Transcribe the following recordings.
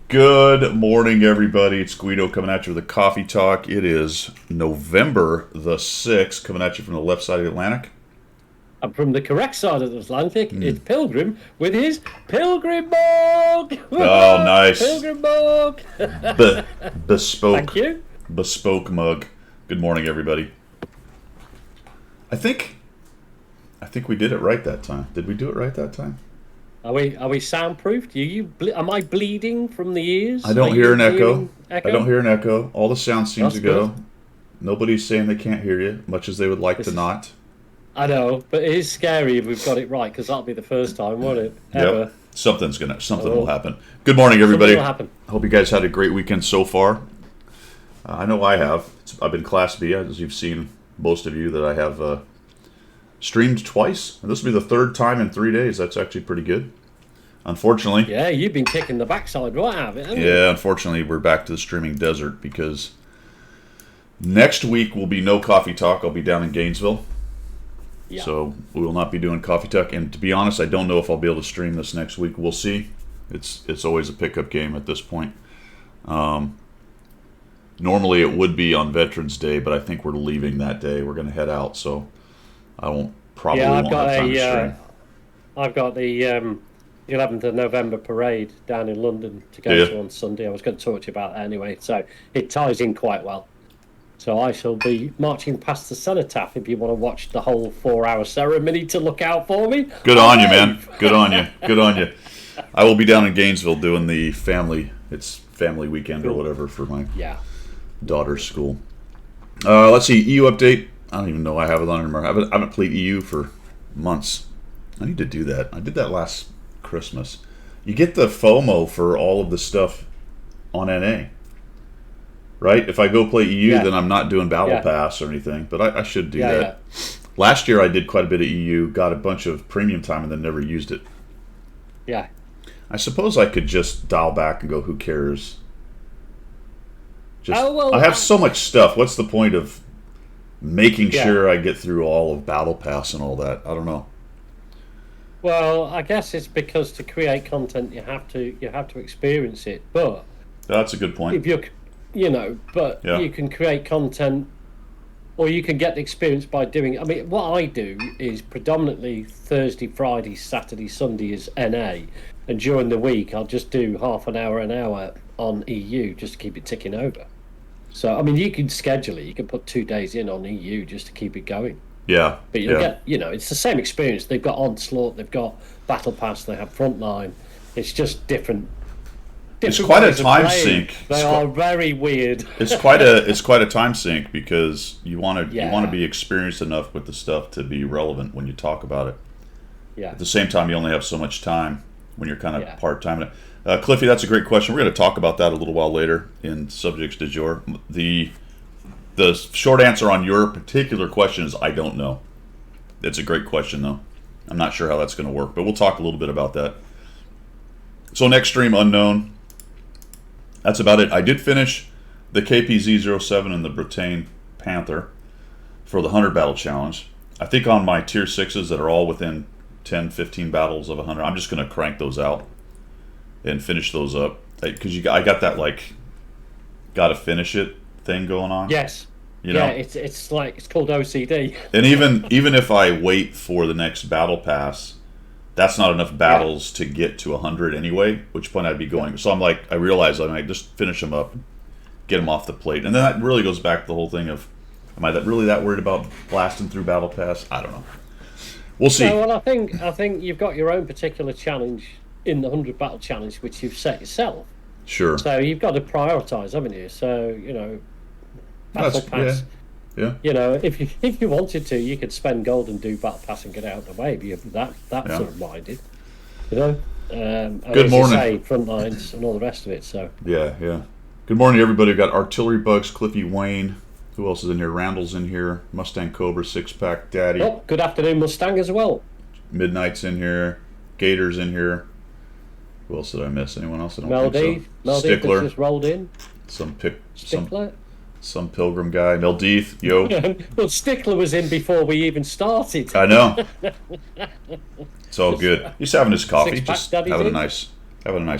Good morning, everybody. It's Guido coming at you with a coffee talk. It is November the 6th, coming at you from the left side of the Atlantic. And from the correct side of the Atlantic, it's Pilgrim with his Pilgrim mug. Oh, nice. Pilgrim mug. Bespoke. Thank you. Bespoke mug. Good morning, everybody. I think we did it right that time. Did we do it right that time? Are we soundproofed? Am I bleeding from the ears? I don't hear an echo. I don't hear an echo. All the sound seems to go. Nobody's saying they can't hear you, much as they would like to not. I know, but it is scary if we've got it right, because that'll be the first time, won't it? Ever. Yep. Something will happen. Good morning, everybody. Something will happen. Hope you guys had a great weekend so far. I know I have. I've been Class B, as you've seen, most of you, that I have streamed twice. And this will be the third time in 3 days. That's actually pretty good. Unfortunately. Yeah, you've been kicking the backside right out of it, haven't you? Yeah, unfortunately, we're back to the streaming desert because next week will be no coffee talk. I'll be down in Gainesville. Yeah. So we will not be doing coffee talk. And to be honest, I don't know if I'll be able to stream this next week. We'll see. It's always a pickup game at this point. Normally it would be on Veterans Day, but I think we're leaving that day. We're going to head out, so I won't have time to stream. I've got the 11th of November parade down in London to go to on Sunday. I was going to talk to you about that anyway, so it ties in quite well. So I shall be marching past the cenotaph if you want to watch the whole 4-hour ceremony to look out for me. Good on you, man. Good on you. Good on you. I will be down in Gainesville doing the family weekend or whatever for my daughter's school. Let's see, EU update. I don't even know I have it on anymore. I haven't played EU for months. I need to do that. I did that last Christmas. You get the FOMO for all of the stuff on NA. Right? If I go play EU, then I'm not doing Battle Pass or anything. But I should do that. Yeah. Last year I did quite a bit of EU, got a bunch of premium time, and then never used it. Yeah. I suppose I could just dial back and go, who cares? I have so much stuff. What's the point of making sure I get through all of Battle Pass and all that? I don't know. Well, I guess it's because to create content you have to experience it. But that's a good point. If you're you can create content, or you can get the experience by doing it. I mean, what I do is predominantly Thursday, Friday, Saturday, Sunday is NA, and during the week I'll just do half an hour on EU just to keep it ticking over. So, I mean, you can schedule it. You can put 2 days in on EU just to keep it going. Yeah. But you'll get, it's the same experience. They've got Onslaught, they've got Battle Pass, they have Frontline. It's just different. It's quite a time sink. They are very weird. It's quite a time sink because you want to be experienced enough with the stuff to be relevant when you talk about it. Yeah. At the same time, you only have so much time when you're kind of part time. Cliffy, that's a great question. We're going to talk about that a little while later in subjects du jour. The short answer on your particular question is I don't know. It's a great question though. I'm not sure how that's going to work, but we'll talk a little bit about that. So next stream, unknown. That's about it. I did finish the KPZ-07 and the Bretagne Panther for the 100 battle challenge. I think on my tier 6s that are all within 10, 15 battles of 100, I'm just going to crank those out and finish those up. Because I got that, got to finish it thing going on. Yes. It's called OCD. And even if I wait for the next battle pass, that's not enough battles to get to 100 anyway, which point I'd be going. So I realize I might just finish them up, get them off the plate. And then that really goes back to the whole thing of, am I really that worried about blasting through Battle Pass? I don't know. We'll see. Well, I think you've got your own particular challenge in the 100 battle challenge, which you've set yourself. Sure. So you've got to prioritise, haven't you? So, Battle Pass. Yeah. If you wanted to, you could spend gold and do Battle Pass and get out of the way. But you're that sort of minded, Good morning. Front lines and all the rest of it. So yeah. Good morning, everybody. We've got Artillery Bugs, Cliffy Wayne. Who else is in here? Randall's in here. Mustang Cobra, Six Pack Daddy. Oh, good afternoon, Mustang as well. Midnight's in here. Gator's in here. Who else did I miss? Anyone else? I don't think so. Stickler just rolled in. Some Pilgrim guy, Meldeeth, yo. Well, Stickler was in before we even started. I know. It's all good. He's having his coffee, just having a nice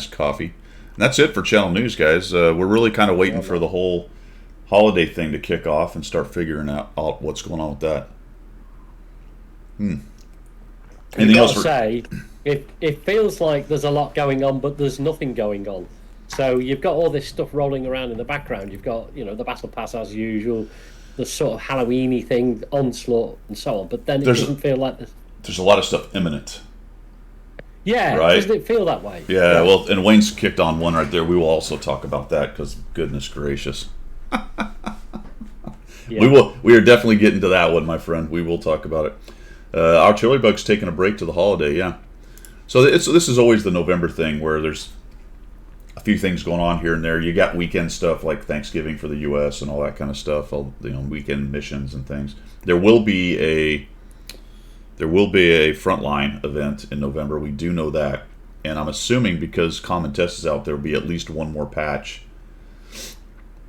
coffee. that's it for Channel News, guys. We're really kind of waiting for the whole holiday thing to kick off and start figuring out what's going on with that. Anything else? Say, it feels like there's a lot going on, but there's nothing going on. So you've got all this stuff rolling around in the background. You've got, the Battle Pass as usual, the sort of Halloween-y thing, Onslaught, and so on. But then it doesn't feel like there's a lot of stuff imminent. Yeah, right? Doesn't it feel that way? Yeah, well, and Wayne's kicked on one right there. We will also talk about that because goodness gracious. We are definitely getting to that one, my friend. We will talk about it. Our Chili Bug's taking a break to the holiday, yeah. So this is always the November thing where there's a few things going on here and there. You got weekend stuff like Thanksgiving for the U.S. and all that kind of stuff. Weekend missions and things. There will be a Frontline event in November. We do know that, and I'm assuming because Common Test is out, there will be at least one more patch.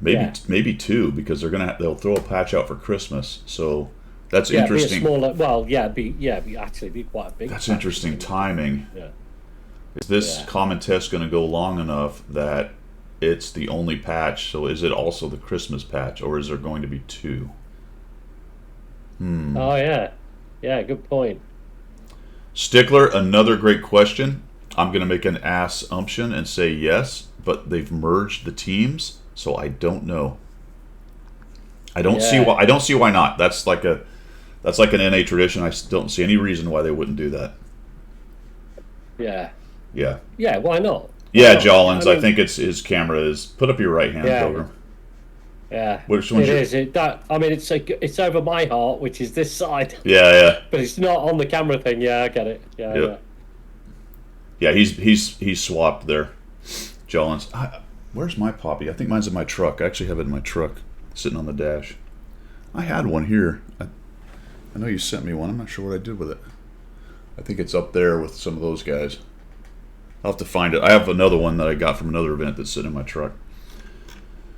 Maybe two, because they'll throw a patch out for Christmas. So that's interesting. Be a smaller, be quite a big. That's interesting timing. Yeah. Is this Common Test going to go long enough that it's the only patch? So is it also the Christmas patch, or is there going to be two? Oh yeah, good point. Stickler, another great question. I'm going to make an assumption and say yes, but they've merged the teams, so I don't know. I don't see why not. That's like an NA tradition. I don't see any reason why they wouldn't do that. Yeah. Yeah. Yeah, why not? Yeah, Jollins, I think his camera is... Put up your right hand, Pilgrim. Yeah. Which one's it's over my heart, which is this side. Yeah. But it's not on the camera thing. Yeah, I get it. Yeah, he's swapped there. Jollins. Where's my Poppy? I think mine's in my truck. I actually have it in my truck, sitting on the dash. I had one here. I know you sent me one. I'm not sure what I did with it. I think it's up there with some of those guys. I'll have to find it. I have another one that I got from another event that's sitting in my truck.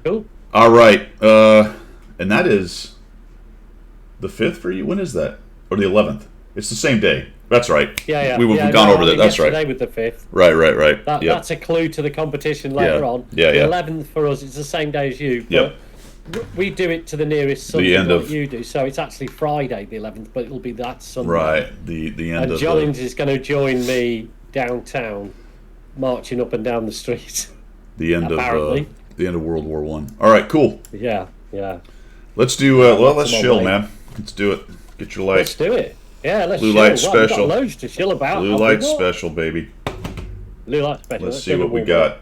Cool. All right. And that is the 5th for you? When is that? Or the 11th? It's the same day. That's right. Yeah. We've gone over that. That's right. Today with the 5th. Right. That's a clue to the competition later on. Yeah. The 11th for us, it's the same day as you. Yep. We do it to the nearest Sunday like you do, so it's actually Friday the 11th, but it'll be that Sunday. Right, the end and of Jollins is going to join me downtown, marching up and down the street. The end of World War One. All right, cool. Yeah. Let's do. Let's chill, man. Let's do it. Get your light. Let's do it. Yeah, let's Blue chill. Light Special. We've got loads to chill about. Blue Light Special, baby. Blue Light Special. Let's see what we got.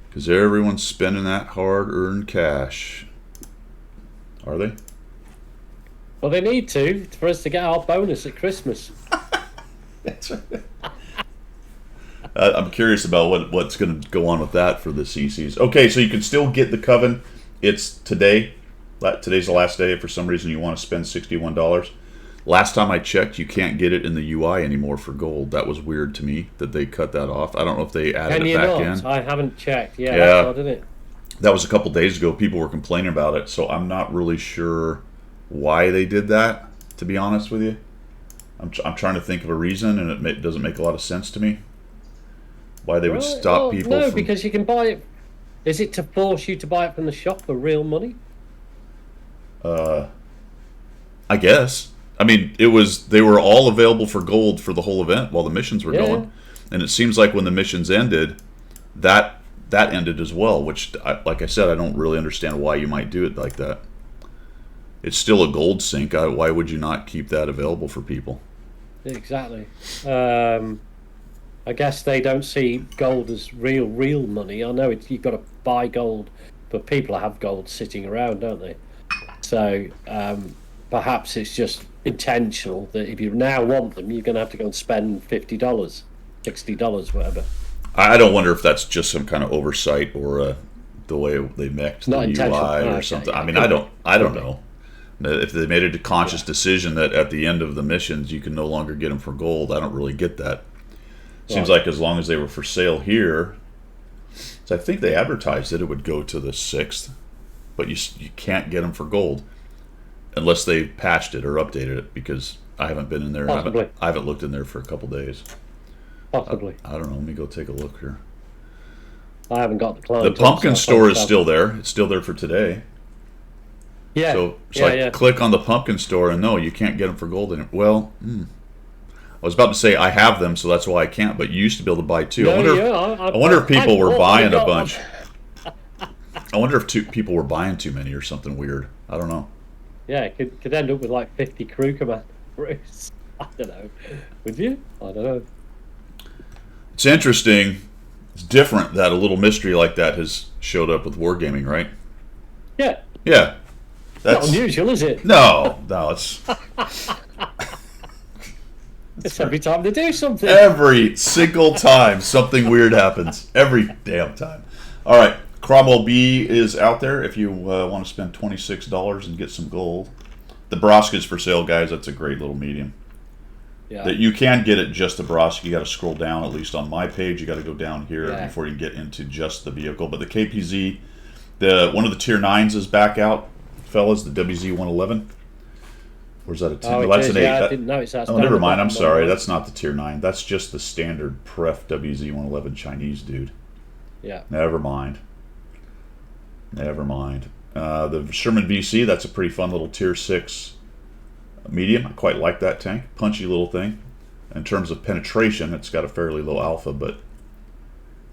Because everyone's spending that hard-earned cash. Are they? Well, they need to for us to get our bonus at Christmas. That's right. I'm curious about what's going to go on with that for the CCs. Okay, so you can still get the Coven. It's today. Today's the last day. If for some reason you want to spend $61. Last time I checked, you can't get it in the UI anymore for gold. That was weird to me that they cut that off. I don't know if they added it back in. I haven't checked. Yeah, that's odd, isn't it? That was a couple days ago. People were complaining about it, so I'm not really sure why they did that, to be honest with you. I'm trying to think of a reason, and it doesn't make a lot of sense to me. Why they would stop people from... because you can buy it. Is it to force you to buy it from the shop for real money? I guess. I mean, they were all available for gold for the whole event while the missions were going. And it seems like when the missions ended, that ended as well, which, like I said, I don't really understand why you might do it like that. It's still a gold sink. Why would you not keep that available for people? Exactly. I guess they don't see gold as real money. I know you've got to buy gold, but people have gold sitting around, don't they? So perhaps it's just intentional that if you now want them, you're going to have to go and spend $50, $60, whatever. I don't wonder if that's just some kind of oversight or the way they mixed the UI or something. I mean, I don't know. If they made a conscious decision that at the end of the missions you can no longer get them for gold, I don't really get that. Seems like as long as they were for sale here, so I think they advertised that it would go to the 6th, but you can't get them for gold unless they patched it or updated it, because I haven't been in there. I haven't looked in there for a couple days. Possibly. I don't know. Let me go take a look here. I haven't got the client. The pumpkin store is still there. It's still there for today. Yeah. So I click on the pumpkin store, and no, you can't get them for gold. Well, I was about to say I have them, so that's why I can't. But you used to be able to buy two. No, I wonder if people were buying a bunch. I wonder if people were buying too many or something weird. I don't know. Yeah, it could end up with like 50 Kruger Man. I don't know. Would you? I don't know. It's interesting. It's different that a little mystery like that has showed up with Wargaming, right? Yeah. Yeah. That's not unusual, is it? No, it's... It's every time they do something. Every single time something weird happens. Every damn time. All right. Cromwell B is out there if you want to spend $26 and get some gold. The Broska's for sale, guys. That's a great little medium. Yeah. That you can get it just the Broska. You got to scroll down, at least on my page. You got to go down here before you get into just the vehicle. But the KPZ, one of the Tier 9s is back out, fellas. The WZ-111. Or is that a 10? Oh, that's an 8. I didn't notice that. Oh, never mind. I'm sorry. That's not the Tier 9. That's just the standard Pref WZ-111 Chinese dude. Yeah. Never mind. The Sherman VC, that's a pretty fun little Tier 6 medium. I quite like that tank. Punchy little thing. In terms of penetration, it's got a fairly low alpha, but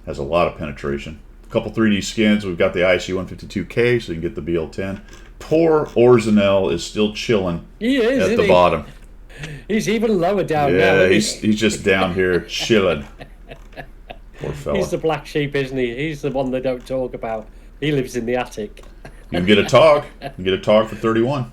has a lot of penetration. A couple 3D skins. We've got the ISU 152K, so you can get the BL10. Poor Orzinel is still chilling at the bottom. He's even lower down now. Yeah, he's just down here chilling. Poor fella. He's the black sheep, isn't he? He's the one they don't talk about. He lives in the attic. You can get a TOG. You can get a TOG for 31.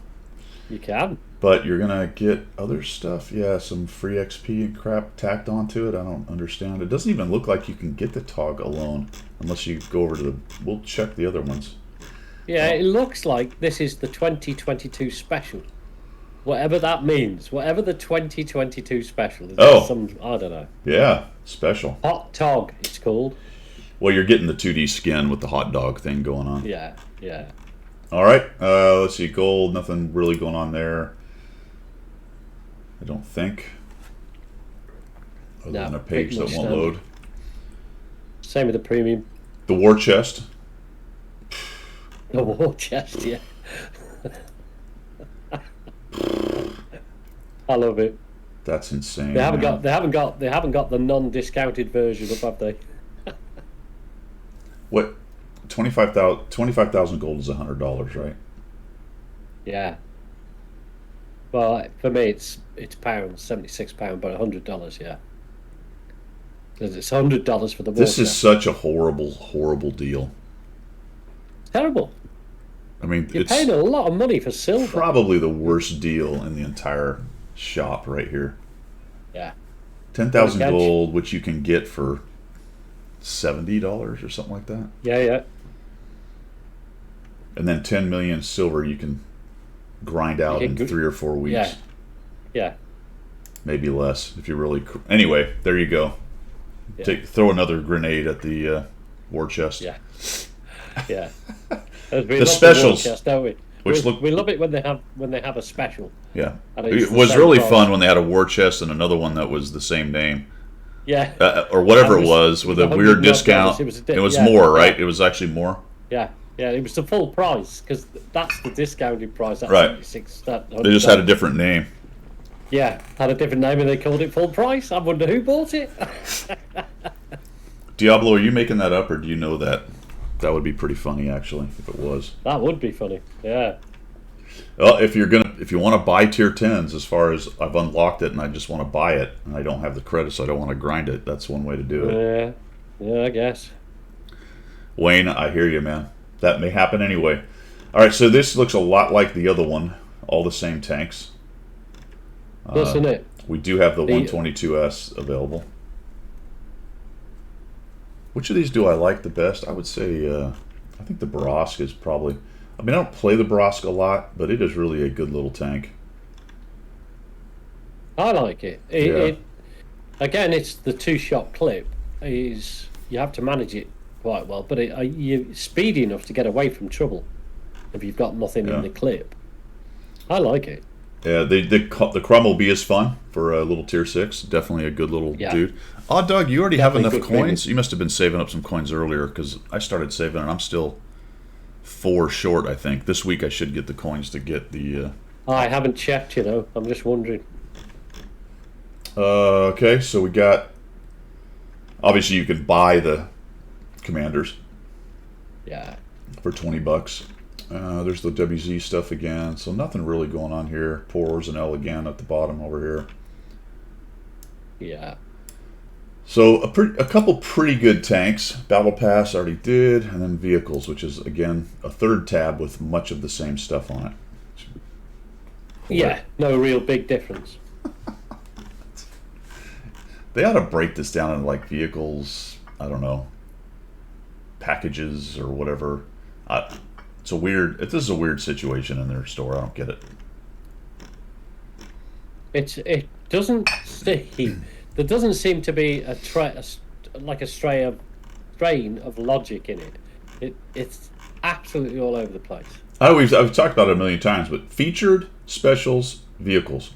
You can. But you're going to get other stuff. Yeah, some free XP and crap tacked onto it. I don't understand. It doesn't even look like you can get the TOG alone unless you go over to the... We'll check the other ones. Yeah, it looks like this is the 2022 special. Whatever that means. Whatever the 2022 special is. I don't know. Yeah, special. Hot TOG, it's called. Well, you're getting the 2D skin with the hot dog thing going on. Yeah. All right, let's see. Gold, nothing really going on there. I don't think. Other than a page that won't load. Same with the premium. The war chest. The war chest, yeah. I love it. That's insane. They haven't got the non-discounted version up, have they? What? 25,000 gold is $100, right? Yeah. Well, for me, it's pounds, £76, but $100, yeah. Because it's $100 for the war This is chest. such a horrible deal. Terrible. I mean, you're paying a lot of money for silver. Probably the worst deal in the entire shop right here. Yeah. 10,000 gold, which you can get for $70 or something like that. Yeah. And then 10 million silver you can grind out in 3 or 4 weeks. Yeah. Maybe less if you really... Anyway, there you go. Yeah. Throw another grenade at the war chest. Yeah. The specials, chest, don't we? We love it when they have a special. Yeah, it was really fun when they had a war chest and another one that was the same name. Yeah, or whatever it was with a weird discount. It was more, right? It was actually more. Yeah, it was the full price because that's the discounted price. That's right. They just had a different name. Yeah, had a different name and they called it full price. I wonder who bought it. Diablo, are you making that up or do you know that? That would be pretty funny, actually, if it was. That would be funny, yeah. Well, if you want to buy tier 10s, as far as I've unlocked it and I just want to buy it and I don't have the credits, so I don't want to grind it. That's one way to do it. Yeah, I guess. Wayne, I hear you, man. That may happen anyway. All right, so this looks a lot like the other one. All the same tanks. Doesn't it? We do have the 122S available. Which of these do I like the best? I would say, I think the Brosk is probably... I mean, I don't play the Brosk a lot, but it is really a good little tank. I like it. Again, it's the two-shot clip. You have to manage it quite well, but you're speedy enough to get away from trouble if you've got nothing in the clip. I like it. Yeah, the Crumble Bee is fun for a little tier 6. Definitely a good little dude. Oh, Doug, you already have enough coins? You must have been saving up some coins earlier, because I started saving and I'm still 4 short, I think. This week I should get the coins to get the... I haven't checked, I'm just wondering. Okay, so we got... Obviously, you can buy the commanders. Yeah. For $20. There's the WZ stuff again, so nothing really going on here. Pores and L again at the bottom over here. Yeah. So a couple pretty good tanks. Battle Pass already did, and then vehicles, which is again a third tab with much of the same stuff on it. Yeah, no real big difference. They ought to break this down into like vehicles, I don't know, packages or whatever. This is a weird situation in their store. I don't get it. It doesn't seem, there doesn't seem to be a strain of logic in it. It's absolutely all over the place. I've talked about it a million times, but featured, specials, vehicles.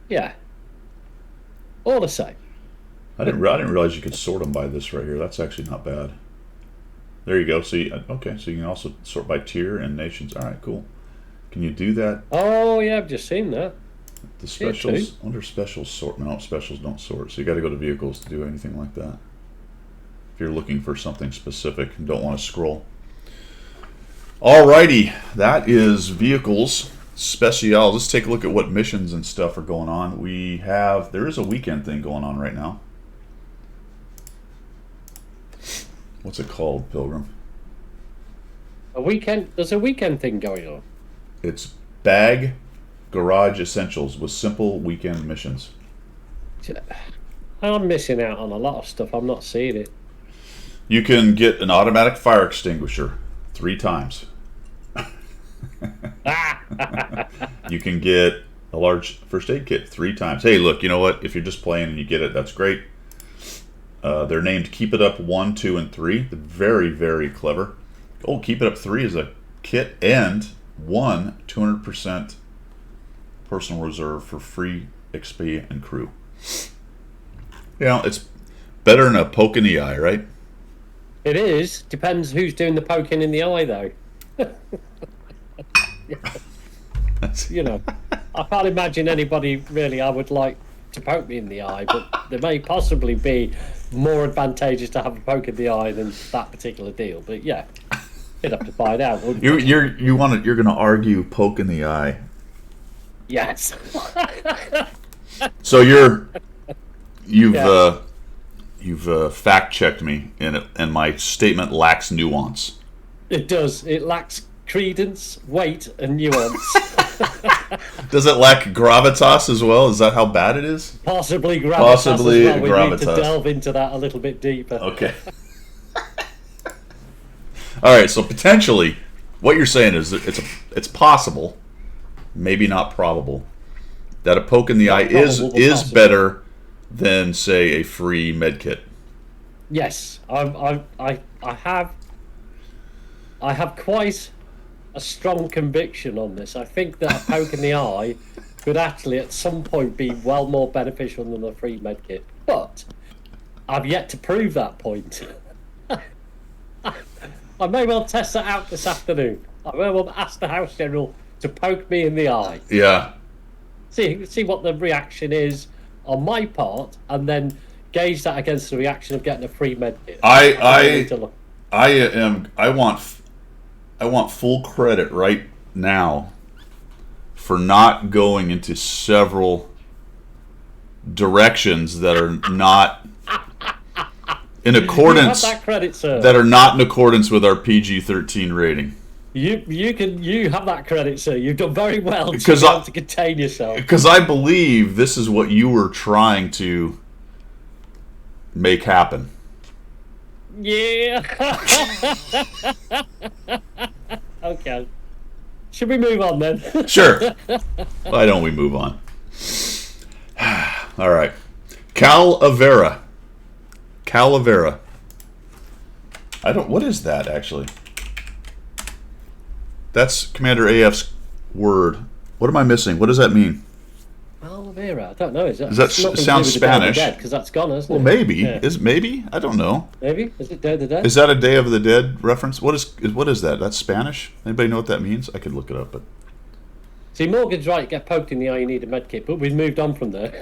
Yeah. All the same. I didn't realize you could sort them by this right here. That's actually not bad. There you go. See, okay, so you can also sort by tier and nations. All right, cool. Can you do that? Oh yeah, I've just seen that. The specials, under specials sort. No, specials don't sort. So you got to go to vehicles to do anything like that. If you're looking for something specific and don't want to scroll. Alrighty, that is vehicles special. Let's take a look at what missions and stuff are going on. There is a weekend thing going on right now. What's it called, Pilgrim? There's a weekend thing going on. It's Bag Garage Essentials with simple weekend missions. I'm missing out on a lot of stuff. I'm not seeing it. You can get an automatic fire extinguisher 3 times. You can get a large first aid kit 3 times. Hey, look, you know what? If you're just playing and you get it, that's great. They're named Keep It Up 1, 2, and 3. They're very, very clever. Oh, Keep It Up 3 is a kit and 1 200% personal reserve for free XP and crew. You know, it's better than a poke in the eye, right? It is. Depends who's doing the poking in the eye, though. I can't imagine anybody really I would like to poke me in the eye, but there may possibly be more advantageous to have a poke in the eye than that particular deal. But yeah, you'd have to find out. You're going to argue poke in the eye. Yes. So you've fact checked me, and my statement lacks nuance. It does. It lacks credence, weight, and nuance. Does it lack gravitas as well? Is that how bad it is? Possibly gravitas as well. We need to delve into that a little bit deeper. Okay. All right. So potentially, what you're saying is that it's possible, maybe not probable, that a poke in the eye is better than, say, a free med kit. Yes, I have quite a strong conviction on this. I think that a poke in the eye could actually at some point be well more beneficial than a free medkit. But I've yet to prove that point. I may well test that out this afternoon. I may well ask the House General to poke me in the eye. Yeah. See what the reaction is on my part, and then gauge that against the reaction of getting a free medkit. I want full credit right now for not going into several directions that are not in accordance. You have that credit, sir. That are not in accordance with our PG-13 rating. You have that credit, sir. You've done very well to contain yourself. Because I believe this is what you were trying to make happen. Yeah. Okay. Should we move on then? Sure. Why don't we move on? All right. Calavera. What is that actually? That's Commander AF's word What am I missing? What does that mean? Oliveira. I don't know. Is that sounds Spanish? Because that's gone, hasn't it? Well, maybe. Yeah. Maybe? I don't know. Maybe? Is it Day of the Dead? Is that a Day of the Dead reference? What is that? That's Spanish? Anybody know what that means? I could look it up, but. See, Morgan's right. Get poked in the eye, you need a med kit, but we've moved on from there.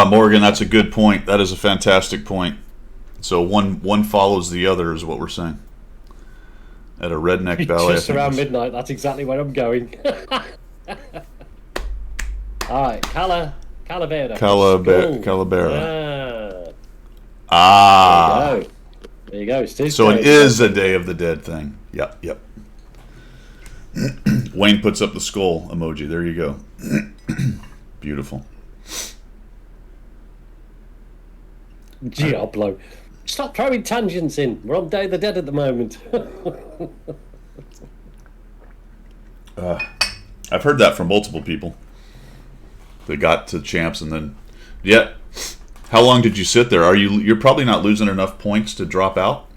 Morgan, that's a good point. That is a fantastic point. So one follows the other is what we're saying. At a redneck ballet. Just around midnight, that's exactly where I'm going. All right, Calavera. Calavera. There you go. So it is a Day of the Dead thing. Yep. Wayne puts up the skull emoji. There you go. Beautiful. Diablo. Stop throwing tangents in. We're on Day of the Dead at the moment. I've heard that from multiple people. They got to champs and then, how long did you sit there? You're probably not losing enough points to drop out,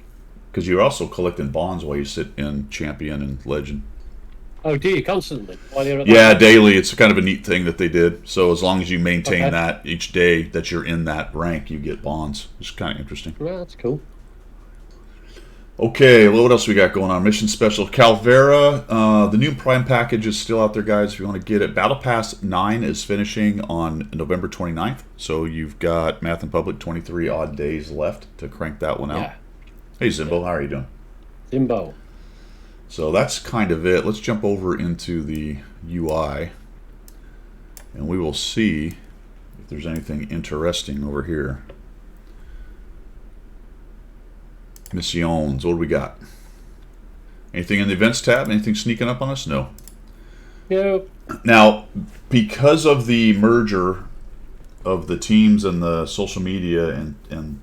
because you're also collecting bonds while you sit in champion and legend. Oh, do you constantly? While you're at that daily. It's kind of a neat thing that they did. So as long as you maintain that each day that you're in that rank, you get bonds. It's kind of interesting. Yeah, that's cool. Okay, well, what else we got going on? Mission Special Calvera. The new Prime package is still out there, guys, if you want to get it. Battle Pass 9 is finishing on November 29th. So you've got Math and Public 23 odd days left to crank that one out. Yeah. Hey, Zimbo, how are you doing? Zimbo. So that's kind of it. Let's jump over into the UI, and we will see if there's anything interesting over here. Missions, what do we got? Anything in the events tab? Anything sneaking up on us? No. No. Now, because of the merger of the teams and the social media and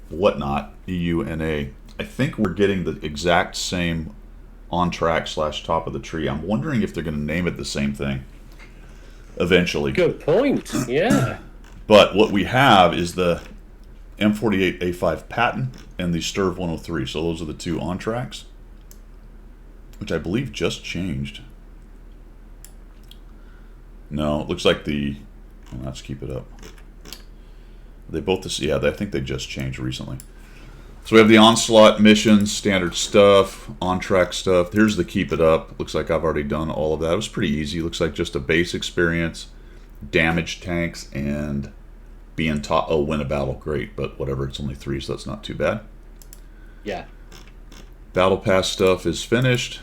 whatnot, EU and A, I think we're getting the exact same on track / top of the tree. I'm wondering if they're going to name it the same thing eventually. Good point. Yeah. But what we have is the M48A5 patent and the Sturv 103. So those are the two on tracks, which I believe just changed. No, it looks like let's keep it up. They both, I think they just changed recently. So we have the Onslaught missions, standard stuff, on-track stuff. Here's the Keep It Up. Looks like I've already done all of that. It was pretty easy. Looks like just a base experience, damage tanks, and being taught, win a battle. Great, but whatever. It's only 3, so that's not too bad. Yeah. Battle Pass stuff is finished.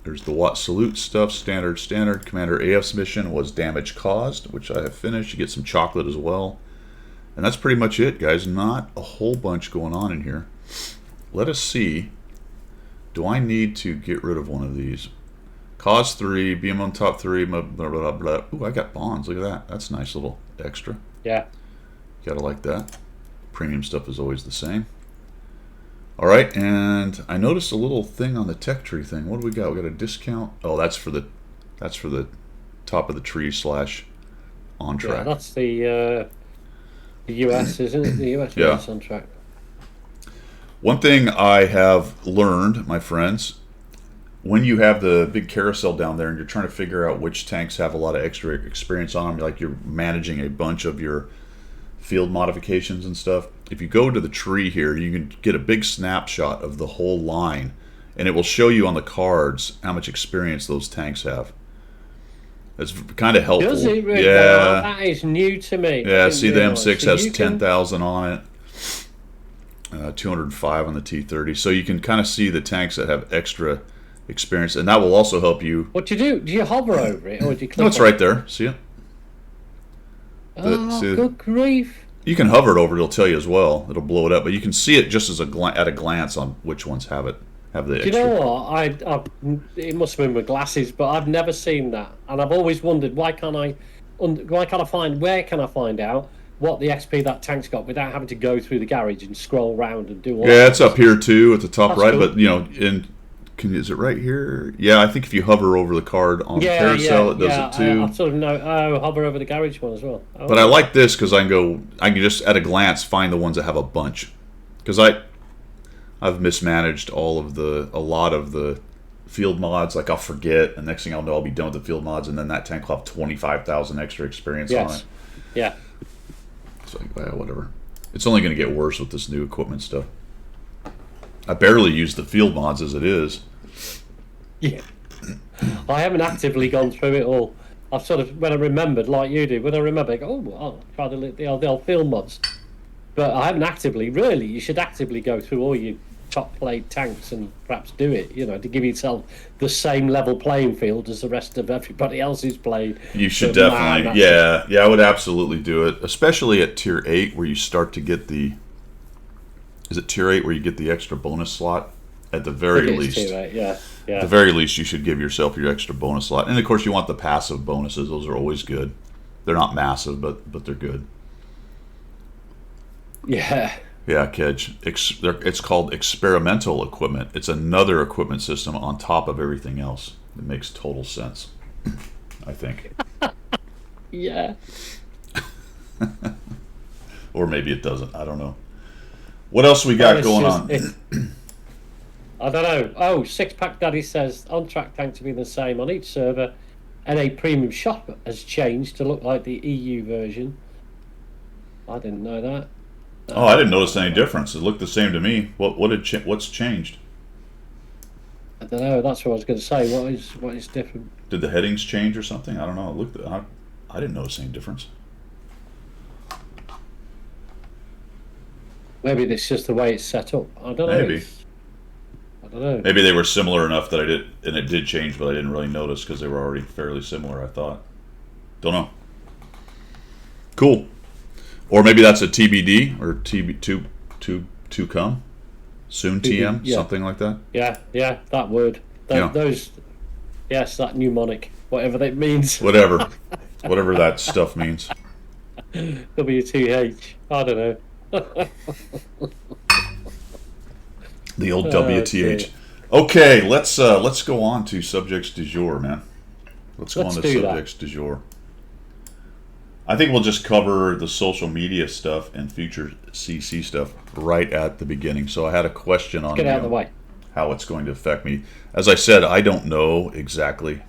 There's the Watt Salute stuff, standard. Commander AF's mission was damage caused, which I have finished. You get some chocolate as well. And that's pretty much it, guys. Not a whole bunch going on in here. Let us see. Do I need to get rid of one of these? Cause 3, beam on top 3, blah, blah, blah, blah. Ooh, I got bonds. Look at that. That's a nice little extra. Yeah. Gotta like that. Premium stuff is always the same. All right, and I noticed a little thing on the tech tree thing. What do we got? We got a discount. Oh, that's for the top of the tree / on track. Yeah, that's the US, isn't it? The US on track. One thing I have learned, my friends, when you have the big carousel down there and you're trying to figure out which tanks have a lot of extra experience on them, like you're managing a bunch of your field modifications and stuff, if you go to the tree here, you can get a big snapshot of the whole line, and it will show you on the cards how much experience those tanks have. That's kind of helpful. Does it really? Yeah. That is new to me. Yeah, see the M6 has 10,000 on it. 205 on the T30. So you can kind of see the tanks that have extra experience, and that will also help you. What do you do? Do you hover over it, or do you click? No, it's right there. See it? Good grief. You can hover it over; it'll tell you as well. It'll blow it up, but you can see it just as at a glance on which ones have it. Have the extra. Do you know what? It must have been with glasses, but I've never seen that, and I've always wondered where can I find out what the XP that tank's got without having to go through the garage and scroll around and do all. Yeah, it's up here too at the top. That's right, cool. But you know, is it right here? Yeah, I think if you hover over the card on the carousel, it does it too. I sort of know. Hover over the garage one as well. But I like this because I can just at a glance find the ones that have a bunch, because I've mismanaged a lot of the field mods, like I'll forget, and next thing I'll know, I'll be done with the field mods, and then that tank will have 25,000 extra experience on it. Yeah. It's like, well, whatever. It's only going to get worse with this new equipment stuff. I barely use the field mods as it is. Yeah. I haven't actively gone through it all. I've sort of, when I remembered, like you do, when I remember, I go, oh, I'll try the old field mods. But I haven't actively, really, you should actively go through all your top played tanks and perhaps do it, to give yourself the same level playing field as the rest of everybody else who's played. You should definitely, yeah, I would absolutely do it, especially at tier 8 where you start to get is it tier 8 where you get the extra bonus slot? At the very least. Tier 8, yeah. At the very least, you should give yourself your extra bonus slot. And of course, you want the passive bonuses. Those are always good. They're not massive, but they're good. Yeah. Yeah, Kedge. It's called experimental equipment. It's another equipment system on top of everything else. It makes total sense, I think. Yeah. Or maybe it doesn't. I don't know. What else we got going on? I don't know. Oh, Six Pack Daddy says on track tank to be the same on each server. NA Premium Shop has changed to look like the EU version. I didn't know that. Oh, I didn't notice any difference. It looked the same to me. What's changed? I don't know. That's what I was going to say. What is different? Did the headings change or something? I don't know. I didn't notice any difference. Maybe it's just the way it's set up. I don't know. Maybe. I don't know. Maybe they were similar enough that it did change, but I didn't really notice because they were already fairly similar, I thought. Don't know. Cool. Or maybe that's a TBD or TB to come. Soon TM, something like that. Yeah, that word. Those, yes, that mnemonic, whatever that means. Whatever that stuff means. W2H. I don't know. The old WTH. Okay, let's go on to subjects du jour, man. Let's go on to subjects du jour. I think we'll just cover the social media stuff and future CC stuff right at the beginning. So I had a question on get out of the way. How it's going to affect me. As I said, I don't know exactly.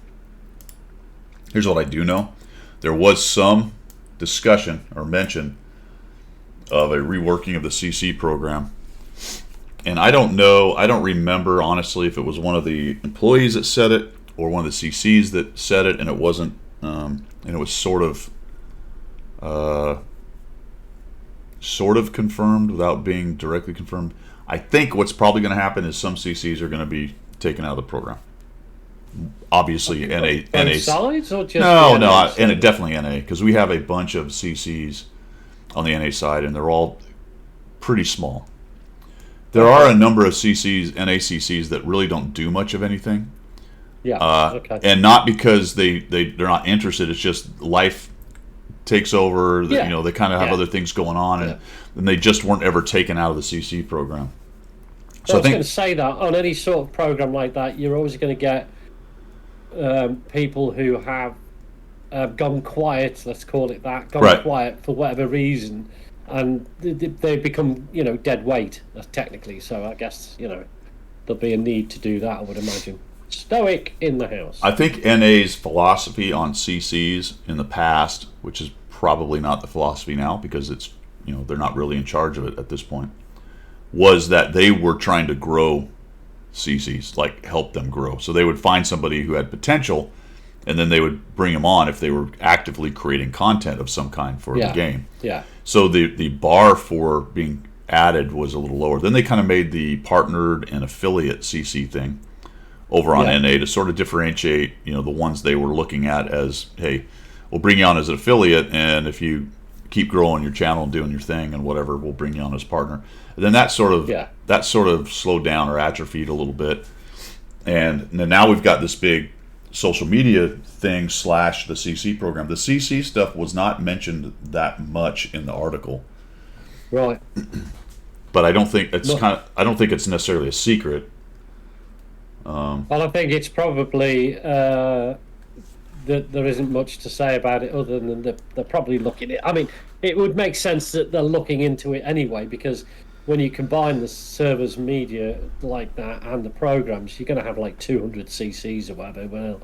Here's what I do know. There was some discussion or mention of a reworking of the CC program. And I don't know, I don't remember, honestly, if it was one of the employees that said it or one of the CCs that said it, and it wasn't, and it was sort of confirmed without being directly confirmed. I think what's probably going to happen is some CCs are going to be taken out of the program. Obviously, NA sides or just no, and definitely NA, because we have a bunch of CCs on the NA side, and they're all pretty small. There are a number of CCs, NACCs, that really don't do much of anything. Yeah. And not because they're not interested. It's just life takes over. They kind of have other things going on, and they just weren't ever taken out of the CC program. So I was going to say that on any sort of program like that, you're always going to get people who have gone quiet. Let's call it that. Quiet for whatever reason. And they become, dead weight, technically. So I guess, there'll be a need to do that, I would imagine. Stoic in the house. I think NA's philosophy on CCs in the past, which is probably not the philosophy now because it's, they're not really in charge of it at this point, was that they were trying to grow CCs, like help them grow. So they would find somebody who had potential, and then they would bring them on if they were actively creating content of some kind for the game. Yeah. So the bar for being added was a little lower. Then they kind of made the partnered and affiliate CC thing over on NA to sort of differentiate, the ones they were looking at as, hey, we'll bring you on as an affiliate, and if you keep growing your channel and doing your thing and whatever, we'll bring you on as partner. And then that sort of slowed down or atrophied a little bit. And now we've got this big social media thing / the CC program. The CC stuff was not mentioned that much in the article, right? But I don't think it's necessarily a secret. Well, I think it's probably that there isn't much to say about it other than they're probably looking at it. I mean, it would make sense that they're looking into it anyway, because when you combine the servers, media like that, and the programs, you're going to have like 200 CCs or whatever. Well,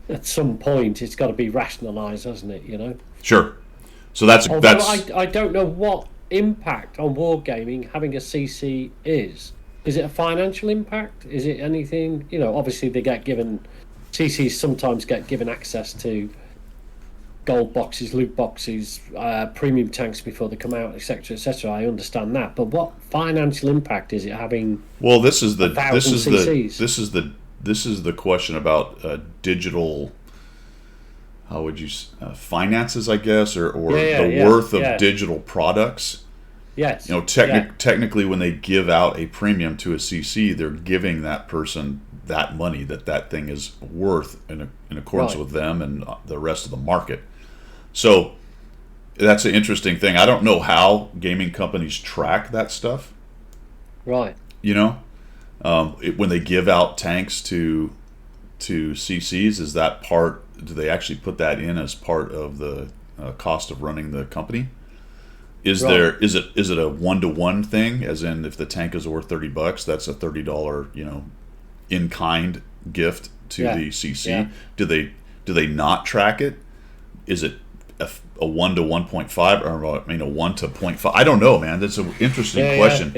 at some point, it's got to be rationalised, hasn't it? You know. Sure. So that's. I don't know what impact on wargaming having a CC is. Is it a financial impact? Is it anything? You know, obviously they get given. CCs sometimes get given access to gold boxes, loot boxes, premium tanks before they come out, etc., etc. I understand that, but what financial impact is it having? Well, this is the question about digital. How would you finances? I guess, or the worth of digital products. Yes. You know, technically, when they give out a premium to a CC, they're giving that person that money that thing is worth in accordance with them and the rest of the market. So that's an interesting thing. I don't know how gaming companies track that stuff. Right. You know, when they give out tanks to CCs, is that part? Do they actually put that in as part of the cost of running the company? Is it a 1-to-1 thing? As in, if the tank is worth $30, that's a $30 in kind gift to the CC. Yeah. Do they not track it? Is it a 1 to 1.5 or a 1 to 0.5? I don't know, man. That's an interesting question.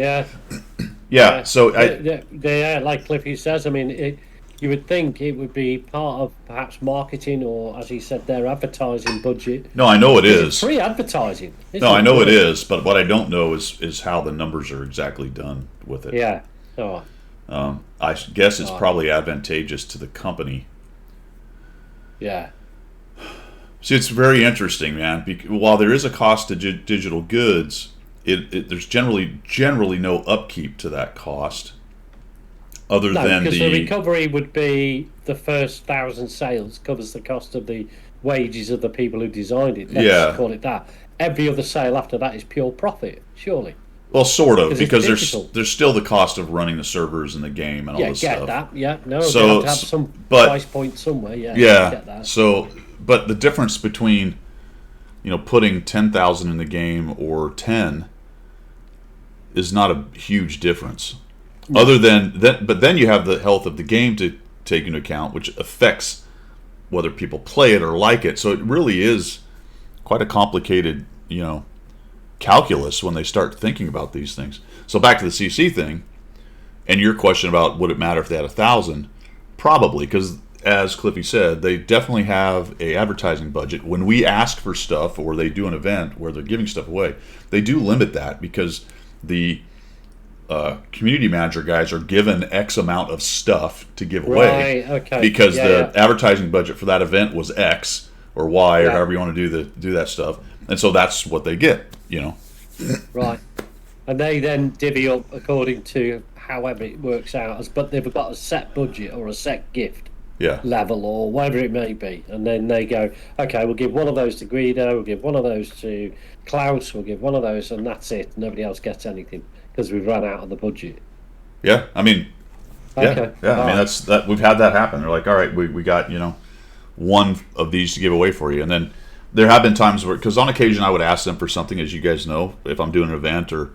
Yeah. So like Cliffy says, I mean, you would think it would be part of perhaps marketing or, as he said, their advertising budget. No, I know it is. It's free advertising. No, I know it is, but what I don't know is how the numbers are exactly done with it. Yeah. Oh. I guess it's probably advantageous to the company. Yeah. See, it's very interesting, man. While there is a cost to digital goods, there's generally no upkeep to that cost. Because the recovery would be the first 1,000 sales covers the cost of the wages of the people who designed it. Let's call it that. Every other sale after that is pure profit, surely. Well, sort of, because there's still the cost of running the servers in the game and all this stuff. That. Yeah, no, so, they have to have some price point somewhere. Yeah, get that. So, but the difference between, putting 10,000 in the game or 10 is not a huge difference. No. Other than that, but then you have the health of the game to take into account, which affects whether people play it or like it. So it really is quite a complicated, calculus when they start thinking about these things. So back to the CC thing, and your question about would it matter if they had 1,000? Probably, because as Cliffy said, they definitely have a advertising budget. When we ask for stuff or they do an event where they're giving stuff away, they do limit that because the community manager guys are given X amount of stuff to give away. Right, okay. Because the advertising budget for that event was X or Y or however you want to do that stuff. And so that's what they get, Right. And they then divvy up according to however it works out, but they've got a set budget or a set gift level or whatever it may be. And then they go, okay, we'll give one of those to Guido, we'll give one of those to Klaus, we'll give one of those, and that's it. Nobody else gets anything because we've run out of the budget. Yeah, I mean, okay. I mean, that's that. We've had that happen. They're like, all right, we got, one of these to give away for you. And then there have been times where, because on occasion I would ask them for something, as you guys know, if I'm doing an event or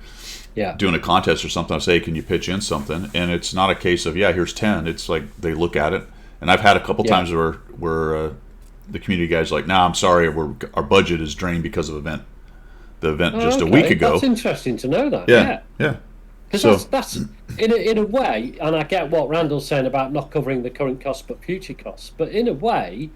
doing a contest or something, I'll say, can you pitch in something? And it's not a case of, here's 10. It's like they look at it. And I've had a couple times where the community guys are like, nah, I'm sorry, our budget is drained because of the event just a week ago. That's interesting to know that. Yeah. Because that's in a way, and I get what Randall's saying about not covering the current costs but future costs, but in a way,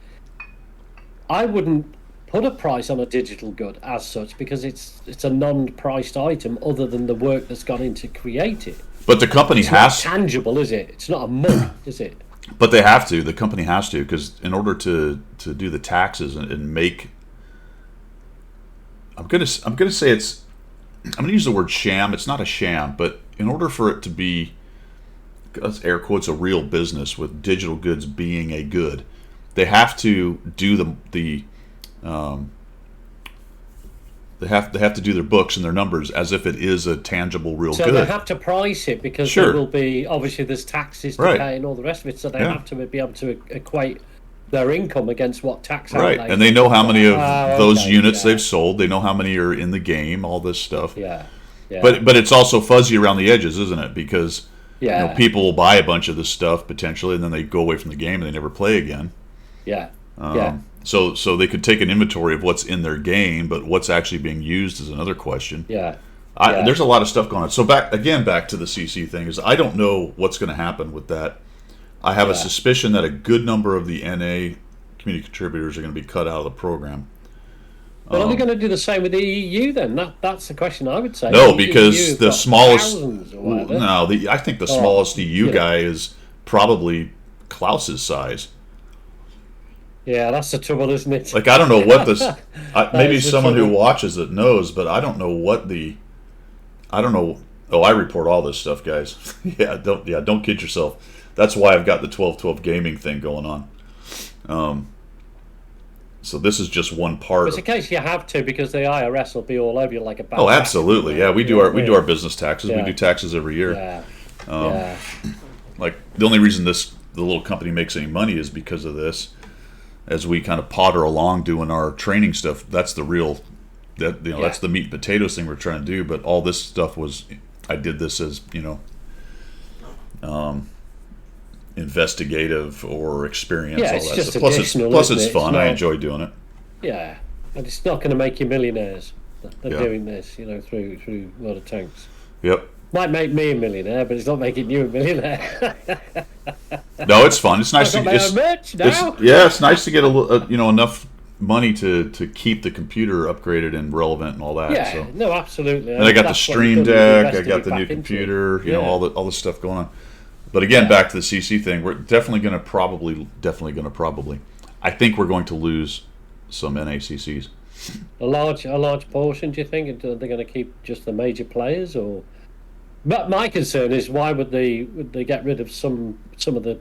I wouldn't put a price on a digital good as such because it's a non-priced item other than the work that's gone in to create it. But the company it's not tangible, is it? It's not a mug, is it? But they have to. The company has to, because in order to do the taxes and make, I'm gonna say it's, I'm gonna use the word sham. It's not a sham, but in order for it to be, air quotes, a real business with digital goods being a good, they have to do they have to do their books and their numbers as if it is a tangible real good. So they have to price it because there will be, obviously there's taxes to pay and all the rest of it, so they have to be able to equate their income against what tax outlay. Right, and they know how many of those units they've sold, they know how many are in the game, all this stuff. Yeah. Yeah. But it's also fuzzy around the edges, isn't it? Because people will buy a bunch of this stuff potentially, and then they go away from the game and they never play again. Yeah. So they could take an inventory of what's in their game, but what's actually being used is another question. Yeah. There's a lot of stuff going on. So back to the CC thing is I don't know what's going to happen with that. I have a suspicion that a good number of the NA community contributors are going to be cut out of the program. But are they going to do the same with the EU then? That's the question I would say. No, because the smallest. No, I think the smallest EU guy is probably Klaus's size. Yeah, that's the trouble, isn't it? Like I don't know what this. Maybe someone who watches it knows, but I don't know what the. I don't know. Oh, I report all this stuff, guys. Don't kid yourself. That's why I've got the 12-12 gaming thing going on. So this is just one part. It's a case you have to because the IRS will be all over you like a bad. Oh, absolutely. Yeah, we do our business taxes. Yeah. We do taxes every year. Like the only reason the little company makes any money is because of this. As we kind of potter along doing our training stuff, that's the real. That's the meat and potatoes thing we're trying to do. But all this stuff I did this as investigative or experience. Yeah, all it's that just stuff. Plus it's fun. I enjoy doing it. Yeah, and it's not going to make you millionaires. They're doing this, through World of Tanks. Yep. Might make me a millionaire, but it's not making you a millionaire. No, it's fun. It's nice to get merch now. It's nice to get enough money to keep the computer upgraded and relevant and all that. Yeah, so. No, absolutely. And I got the Stream Deck. I got the new computer. All the stuff going on. But again, back to the CC thing, we're definitely going to probably. I think we're going to lose some NACCs. A large portion, do you think? Are they going to keep just the major players, or? But my concern is why would they get rid of some of the,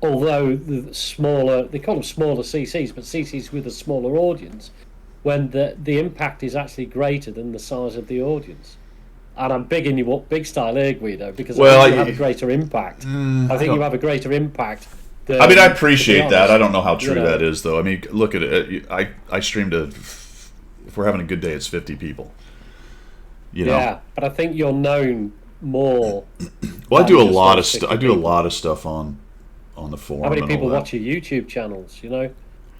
although the smaller, they call them smaller CCs, but CCs with a smaller audience, when the impact is actually greater than the size of the audience. And I'm bigging you up big style here, Guido, because I think you have a greater impact. I think you have a greater impact. I mean, I appreciate that. I don't know how true that is, though. I mean, look at it. I streamed if we're having a good day, it's 50 people. Yeah, but I think you're known more. Well, I do a lot of stuff. I do a lot of stuff on the forum. How many people watch your YouTube channels?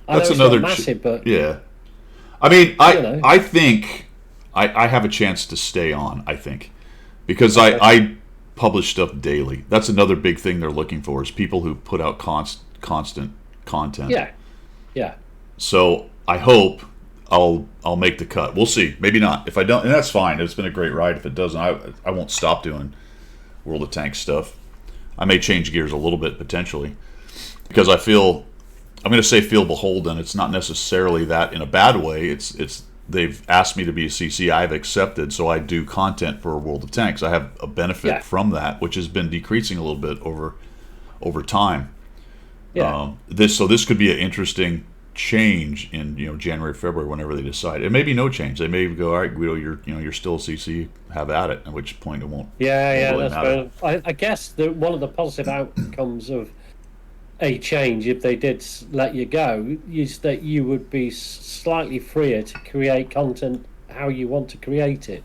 That's another massive, but yeah. I mean, I think I have a chance to stay on. I think because I publish stuff daily. That's another big thing they're looking for is people who put out constant content. Yeah. So I hope I'll make the cut. We'll see. Maybe not. If I don't, and that's fine. It's been a great ride. If it doesn't, I won't stop doing World of Tanks stuff. I may change gears a little bit potentially because I'm going to say feel beholden. It's not necessarily that in a bad way. It's they've asked me to be a CC. I've accepted, so I do content for World of Tanks. I have a benefit from that, which has been decreasing a little bit over time. Yeah. This could be an interesting change in January, February, whenever they decide. It may be no change. They may go, all right, Guido, you're still a CC. Have at it. At which point it won't. Yeah, really that's fair. I guess one of the positive outcomes of a change, if they did let you go, is that you would be slightly freer to create content how you want to create it.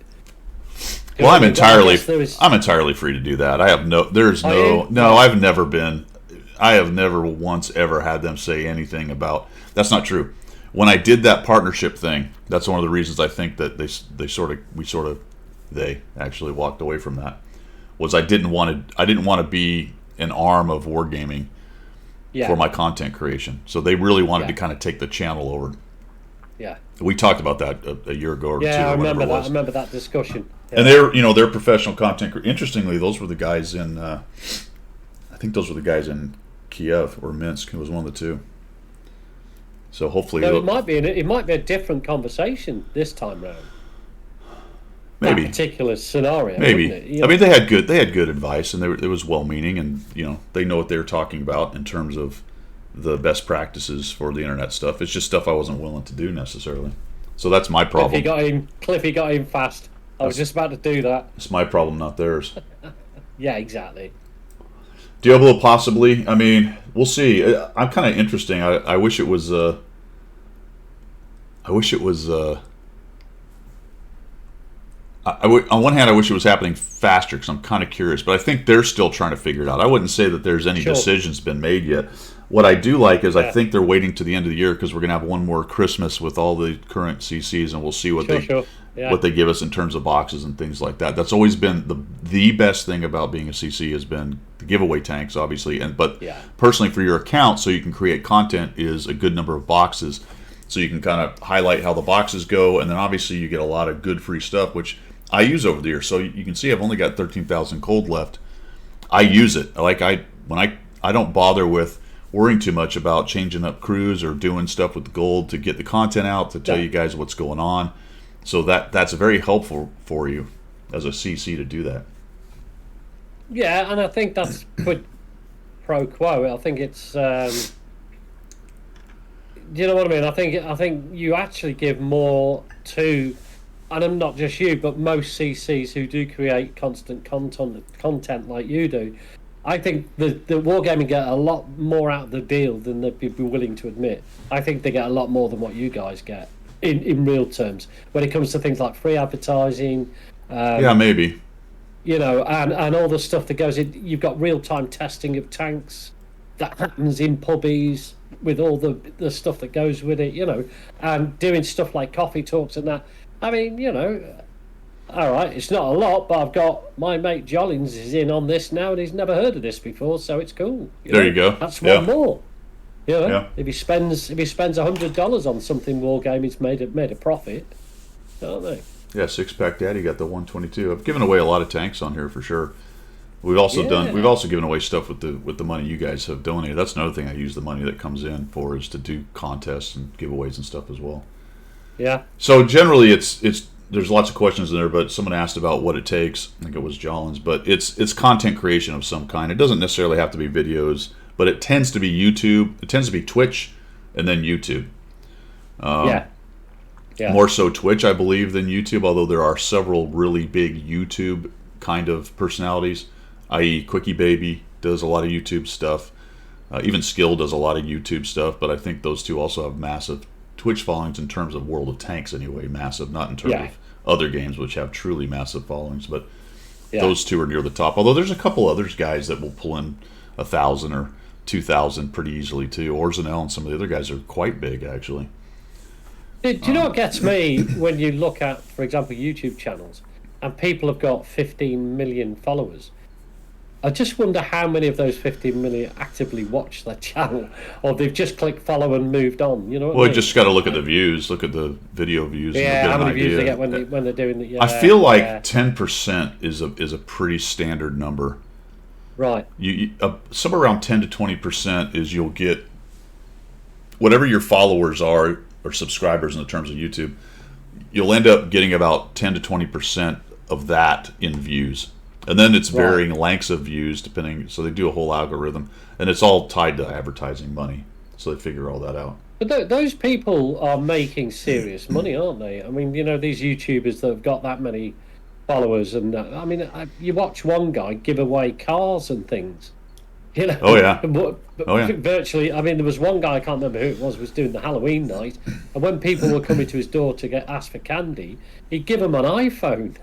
Well, I'm entirely free to do that. I have I have never once ever had them say anything about. That's not true. When I did that partnership thing, that's one of the reasons I think that they actually walked away from that. Was I didn't want to be an arm of Wargaming for my content creation. So they really wanted to kind of take the channel over. Yeah. We talked about that a year ago or two. Yeah, I remember that. I remember that discussion. Yeah. And they're professional content. Interestingly, those were the guys in. I think those were the guys in Kiev or Minsk. It was one of the two. So hopefully, it might be a different conversation this time round. Maybe that particular scenario. Maybe I mean they had good advice and it was well meaning and they know what they were talking about in terms of the best practices for the internet stuff. It's just stuff I wasn't willing to do necessarily. So that's my problem. Cliffy got in fast. I was just about to do that. It's my problem, not theirs. Yeah, exactly. Diablo possibly. I mean, we'll see. I'm kind of interesting. I wish it was. On one hand, I wish it was happening faster because I'm kind of curious, but I think they're still trying to figure it out. I wouldn't say that there's any decisions been made yet. What I do like is I think they're waiting to the end of the year because we're going to have one more Christmas with all the current CCs, and we'll see what what they give us in terms of boxes and things like that. That's always been the best thing about being a CC has been the giveaway tanks, obviously, but personally for your account, so you can create content, is a good number of boxes, so you can kind of highlight how the boxes go, and then obviously you get a lot of good free stuff, which I use over the years. So you can see I've only got 13,000 cold left. I use it. I don't bother with worrying too much about changing up crews or doing stuff with the gold to get the content out to tell you guys what's going on. So that's very helpful for you as a CC to do that. Yeah, and I think that's quid pro quo. I think it's do you know what I mean? I think you actually give more to, and I'm not just you, but most CCs who do create constant content like you do. I think the Wargaming get a lot more out of the deal than they'd be willing to admit. I think they get a lot more than what you guys get in real terms when it comes to things like free advertising. Maybe. You know, and all the stuff that goes in. You've got real-time testing of tanks that happens in pubbies with all the stuff that goes with it, you know, and doing stuff like coffee talks and that. I mean, you know, all right, it's not a lot, but I've got my mate Jollins is in on this now, and he's never heard of this before, so it's cool. You go. That's one more. You know, if he spends $100 on something Wargaming, he's made a profit. Don't they? Yeah, Six Pack Daddy got the 122. I've given away a lot of tanks on here for sure. We've also given away stuff with the money you guys have donated. That's another thing I use the money that comes in for, is to do contests and giveaways and stuff as well. Yeah. So generally, it's there's lots of questions in there, but someone asked about what it takes. I think it was Jollins, but it's content creation of some kind. It doesn't necessarily have to be videos, but it tends to be YouTube. It tends to be Twitch, and then YouTube. More so Twitch, I believe, than YouTube. Although there are several really big YouTube kind of personalities, i.e., Quickie Baby does a lot of YouTube stuff. Even Skill does a lot of YouTube stuff, but I think those two also have massive Twitch followings in terms of World of Tanks anyway, massive, not in terms of other games which have truly massive followings, but those two are near the top. Although there's a couple others guys that will pull in 1,000 or 2,000 pretty easily too. Orzanel and some of the other guys are quite big actually. Do you know what gets me when you look at, for example, YouTube channels, and people have got 15 million followers? I just wonder how many of those 15 million actively watch their channel, or they've just clicked follow and moved on. You know what I mean? Just got to look at the views, look at the video views. Yeah, how many views they get when they're doing the. I feel like 10% is a pretty standard number. Right. You somewhere around 10 to 20% is you'll get whatever your followers are or subscribers in the terms of YouTube. You'll end up getting about 10 to 20% of that in views. And then it's varying lengths of views depending. So they do a whole algorithm, and it's all tied to advertising money. So they figure all that out. But those people are making serious money, aren't they? I mean, you know, these YouTubers that have got that many followers, and I mean, you watch one guy give away cars and things. You know. Oh yeah. Virtually, I mean, there was one guy, I can't remember who it was doing the Halloween night, and when people were coming to his door to ask for candy, he'd give them an iPhone.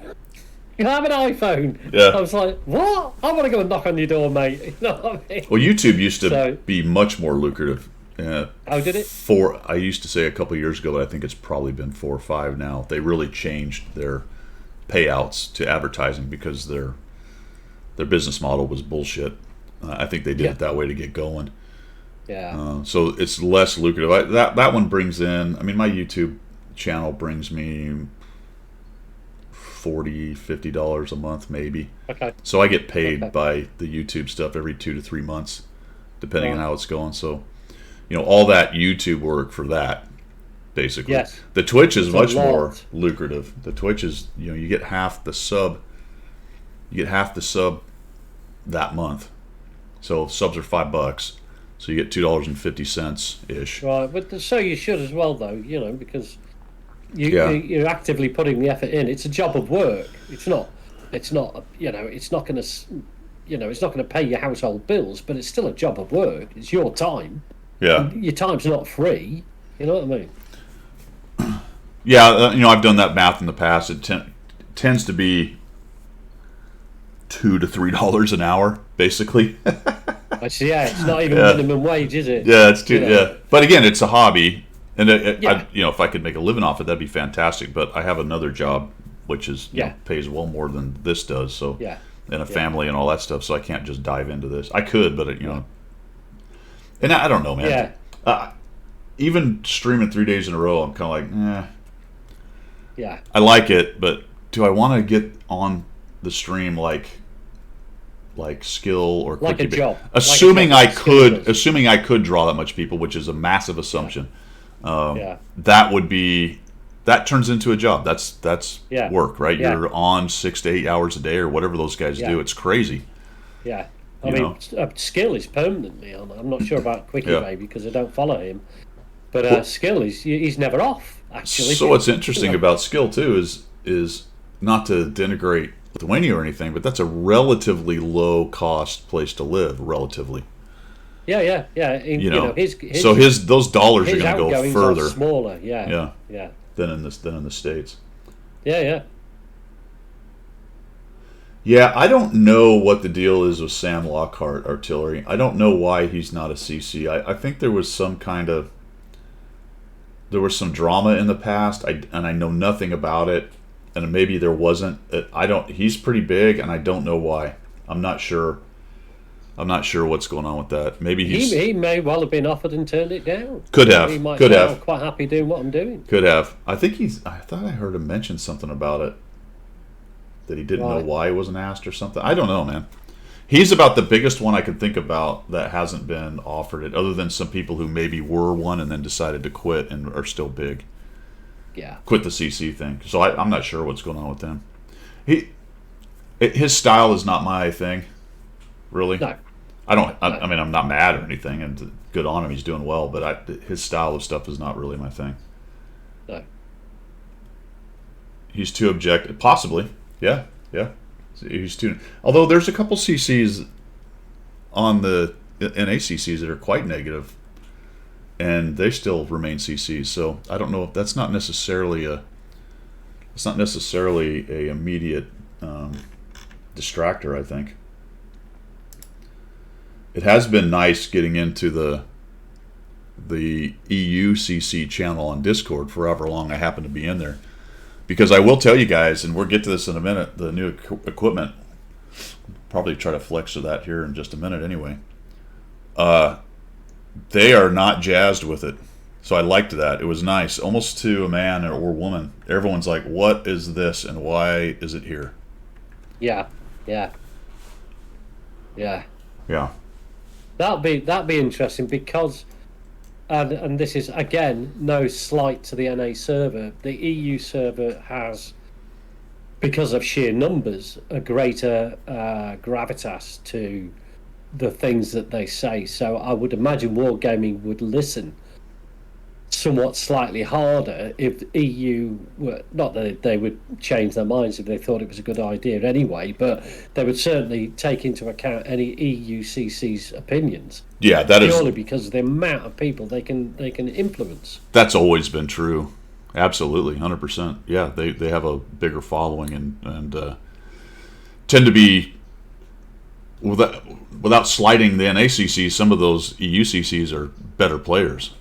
You have an iPhone. Yeah. I was like, what? I want to go and knock on your door, mate. You know what I mean? Well, YouTube used to be much more lucrative. How did it? I used to say a couple of years ago, but I think it's probably been 4 or 5 now. They really changed their payouts to advertising because their business model was bullshit. I think they did it that way to get going. Yeah. So it's less lucrative. That one brings in. I mean, my YouTube channel brings me $40-50 a month maybe. Okay. So I get paid by the YouTube stuff every 2 to 3 months, depending on how it's going. So, you know, all that YouTube work for that, basically. Yes. The Twitch is much more lucrative. The Twitch is, you know, you get half the sub. You get half the sub that month. So subs are $5. So you get $2.50 ish. Right, but so you should as well, though. You know, because. You're actively putting the effort in. It's a job of work. It's not. You know, it's not going to. You know, it's not going to pay your household bills, but it's still a job of work. It's your time. Yeah. And your time's not free. You know what I mean? Yeah, you know, I've done that math in the past. tends to be $2 to $3 an hour, basically. Actually, it's not even minimum wage, is it? Yeah, it's too. Yeah, but again, it's a hobby, and if I could make a living off it, that'd be fantastic. But I have another job, which is pays well more than this does. So and a family and all that stuff. So I can't just dive into this. I could, but and I don't know, man. Even streaming 3 days in a row, I'm kind of like, Yeah. I like it, but do I want to get on the stream like skill or like a job? Assuming I could draw that much people, which is a massive assumption. That turns into a job. That's work, right? Yeah. You're on 6 to 8 hours a day or whatever those guys do. It's crazy. Yeah. I mean, Skill is permanently on. I'm not sure about Quickie Baby because I don't follow him. But Skill he's never off, actually. So what's interesting about Skill too is not to denigrate Lithuania or anything, but that's a relatively low cost place to live, relatively. Yeah. Those dollars are going to go further. Smaller, than in the States. Yeah. Yeah, I don't know what the deal is with Sam Lockhart Artillery. I don't know why he's not a CC. I think there was some drama in the past, and I know nothing about it, and maybe there wasn't. He's pretty big, and I don't know why. I'm not sure what's going on with that. Maybe he may well have been offered and turned it down. Could have. He might say, I'm quite happy doing what I'm doing. Could have. I thought I heard him mention something about it. That he didn't know why he wasn't asked or something. I don't know, man. He's about the biggest one I can think about that hasn't been offered it, other than some people who maybe were one and then decided to quit and are still big. Yeah. Quit the CC thing. So I'm not sure what's going on with him. His style is not my thing, really. No. I mean, I'm not mad or anything, and good on him. He's doing well, but his style of stuff is not really my thing. No. He's too objective. Possibly. Yeah. He's too. Although there's a couple CCs on the NACCs that are quite negative, and they still remain CCs. So I don't know if that's not necessarily a immediate distractor. I think it has been nice getting into the EU CC channel on Discord for however long I happen to be in there. Because I will tell you guys, and we'll get to this in a minute, the new equipment, probably try to flex to that here in just a minute anyway. They are not jazzed with it. So I liked that. It was nice. Almost to a man or woman. Everyone's like, what is this and why is it here? Yeah. That'd be interesting because... And this is, again, no slight to the NA server. The EU server has, because of sheer numbers, a greater gravitas to the things that they say. So I would imagine Wargaming would listen somewhat slightly harder if the EU were, not that they would change their minds if they thought it was a good idea anyway, but they would certainly take into account any EUCC's opinions. Yeah, that is purely because of the amount of people they can influence. That's always been true. Absolutely, 100%. Yeah, they have a bigger following and tend to be, without slighting the NACC, some of those EUCCs are better players.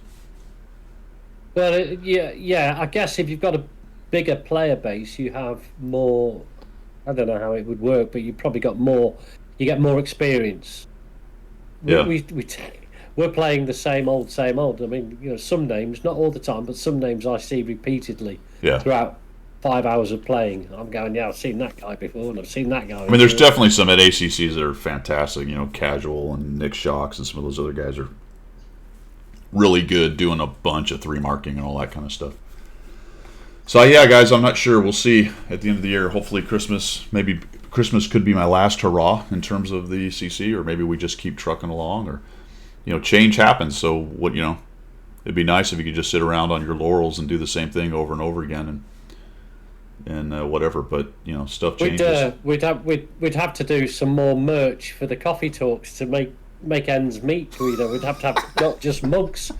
Well, I guess if you've got a bigger player base, you have more. I don't know how it would work, but you probably got more. You get more experience. Yeah. We're playing the same old. I mean, some names, not all the time, but some names I see repeatedly throughout 5 hours of playing. I'm going, I've seen that guy before, and I've seen that guy. I mean, there's definitely some at ACCs that are fantastic. Casual and Nick Shocks and some of those other guys are really good doing a bunch of 3 marking and all that kind of stuff. So yeah, guys, I'm not sure. We'll see at the end of the year. Hopefully maybe Christmas could be my last hurrah in terms of the CC, or maybe we just keep trucking along, or change happens. So it'd be nice if you could just sit around on your laurels and do the same thing over and over again and whatever. But stuff changes. We'd have to do some more merch for the coffee talks to make ends meet. We'd have to have not just mugs,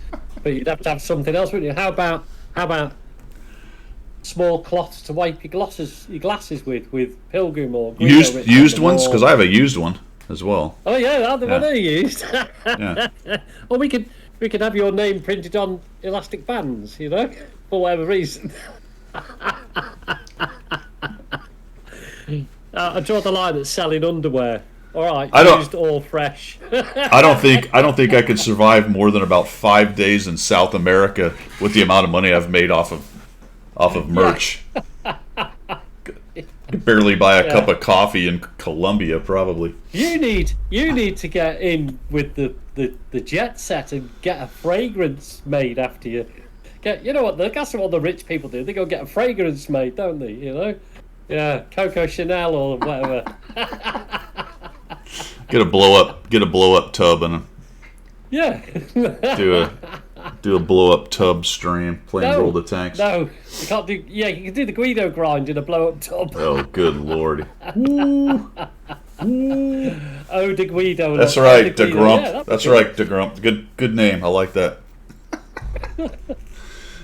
but you'd have to have something else, wouldn't you? How about small cloths to wipe your glasses with Pilgrim or used ones, because I have a used one as well. Oh yeah, the one I used. Yeah. Or we could have your name printed on elastic bands, for whatever reason. I draw the line at selling underwear. All right, used or fresh. I don't think I could survive more than about 5 days in South America with the amount of money I've made off of merch. Could barely buy a cup of coffee in Colombia, probably. You need to get in with the jet set and get a fragrance made after you. That's what the rich people do. They go get a fragrance made, don't they? Yeah, Coco Chanel or whatever. Get a blow up tub and do a blow up tub stream, playing Roll the Tanks. No, you can't do. Yeah, you can do the Guido grind in a blow up tub. Oh, good lord! Oh, de Guido. That's right, de Grump. Yeah, that's right, de Grump. Good name. I like that.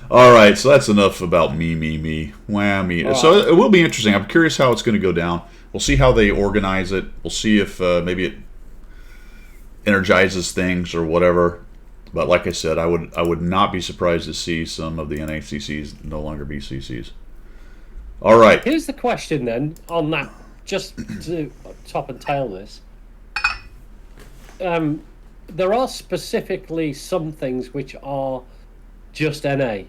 All right, so that's enough about me. Whammy. Right. So it will be interesting. I'm curious how it's going to go down. We'll see how they organize it. We'll see if maybe it energizes things or whatever. But like I said, I would not be surprised to see some of the NACCs no longer be CCs. All right. Here's the question then on that, just to top and tail this. There are specifically some things which are just NA.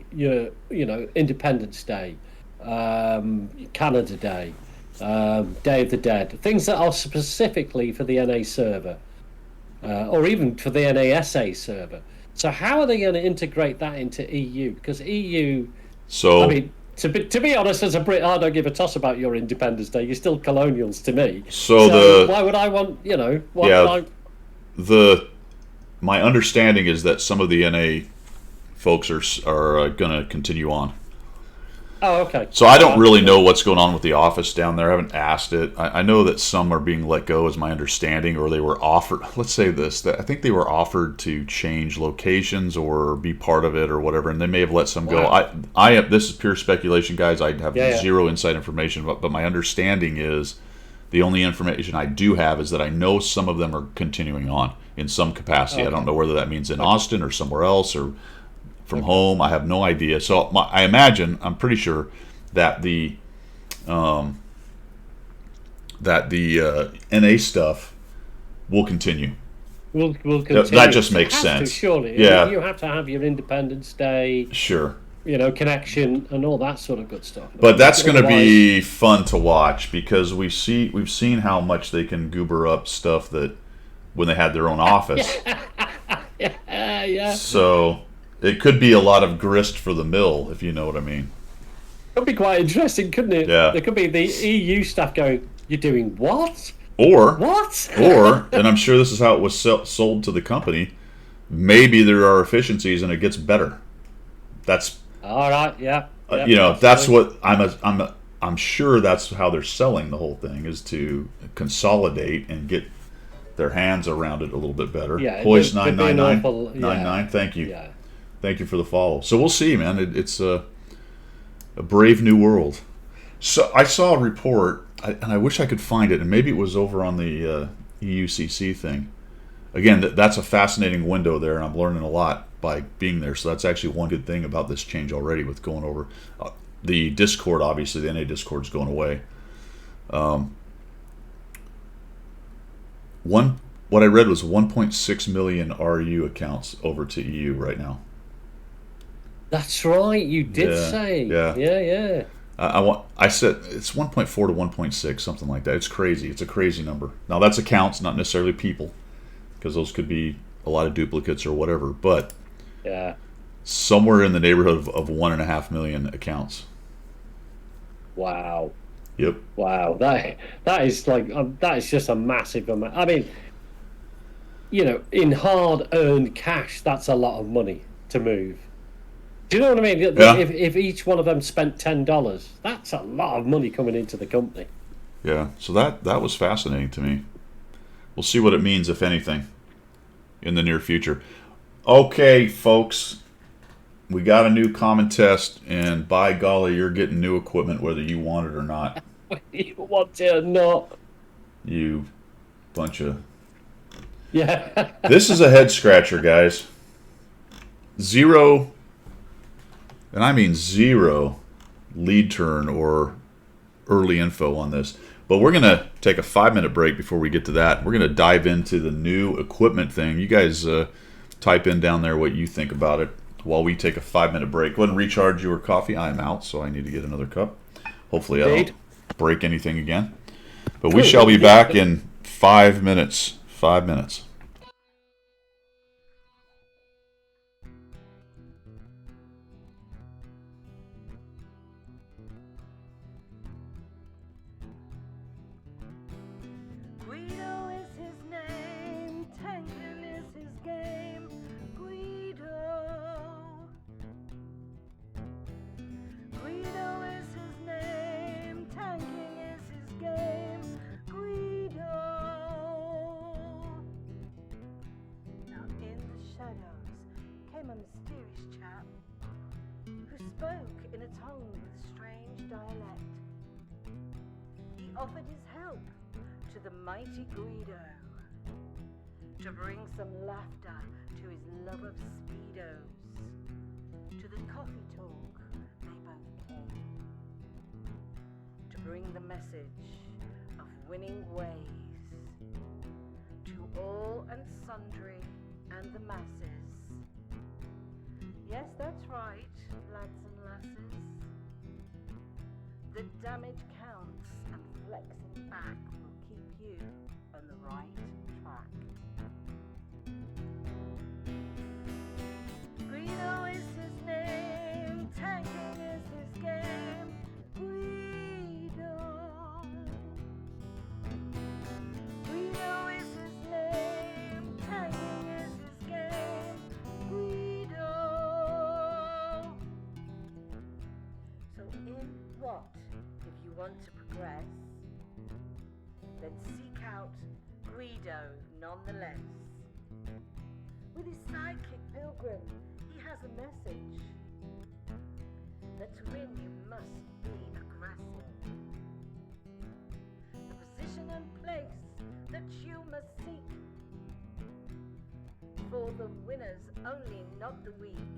Independence Day, Canada Day. Day of the Dead, things that are specifically for the NA server, or even for the NASA server. So how are they going to integrate that into EU? Because EU, I mean, to be honest, as a Brit, I don't give a toss about your Independence Day. You're still colonials to me. So why would I want? My understanding is that some of the NA folks are going to continue on. Oh, okay. So I don't really know what's going on with the office down there. I haven't asked it. I know that some are being let go, is my understanding, or they were offered. Let's say this: that I think they were offered to change locations or be part of it or whatever, and they may have let some go. This is pure speculation, guys. I have zero inside information, but my understanding is the only information I do have is that I know some of them are continuing on in some capacity. Okay. I don't know whether that means in Austin or somewhere else or from home. I have no idea. So I imagine, I'm pretty sure that the NA stuff will continue. Will continue. That just makes sense. Surely. Yeah. You have to have your Independence Day. Sure. Connection and all that sort of good stuff. But that's going to be fun to watch because we've seen how much they can goober up stuff that when they had their own office. Yeah. So it could be a lot of grist for the mill, if you know what I mean. Could be quite interesting, couldn't it? Yeah. There could be the EU staff going, "You're doing what? What? And I'm sure this is how it was sold to the company. Maybe there are efficiencies and it gets better. That's all right. Yeah. That's what I'm sure that's how they're selling the whole thing, is to consolidate and get their hands around it a little bit better. Yeah. Poise 999. Thank you. Yeah. Thank you for the follow. So we'll see, man. It's a brave new world. So I saw a report, and I wish I could find it, and maybe it was over on the EUCC thing. Again, that's a fascinating window there, and I'm learning a lot by being there. So that's actually one good thing about this change already with going over. The Discord, obviously, the NA Discord's going away. What I read was 1.6 million RU accounts over to EU right now. That's right, you did say. Yeah. I said it's 1.4 to 1.6, something like that. It's crazy. It's a crazy number. Now that's accounts, not necessarily people, because those could be a lot of duplicates or whatever. But somewhere in the neighborhood of 1.5 million accounts. Wow. Yep. Wow. That is just a massive amount. I mean, in hard-earned cash, that's a lot of money to move. Do you know what I mean? Yeah. If each one of them spent $10, that's a lot of money coming into the company. Yeah, so that was fascinating to me. We'll see what it means, if anything, in the near future. Okay, folks, we got a new common test, and by golly, you're getting new equipment whether you want it or not. You want it or not. You bunch of... Yeah. This is a head scratcher, guys. Zero, and I mean zero, lead turn or early info on this. But we're going to take a 5-minute break before we get to that. We're going to dive into the new equipment thing. You guys type in down there what you think about it while we take a 5-minute break. Go ahead and recharge your coffee. I'm out, so I need to get another cup. Hopefully I don't break anything again. But we shall be back in 5 minutes. 5 minutes. Offered his help to the mighty Guido to bring some laughter to his love of speedos. To the coffee talk they both came to bring the message of winning ways to all and sundry and the masses. Yes, that's right, lads and lasses. The damage counts, and flexing back will keep you on the right track. Guido is his name, tanking is his game. Guido. Guido is his name, tanking is his game. Guido. So in what? If you want to progress, then seek out Guido nonetheless. With his sidekick Pilgrim, he has a message that to win you must be aggressive. The position and place that you must seek, for the winners only, not the weak.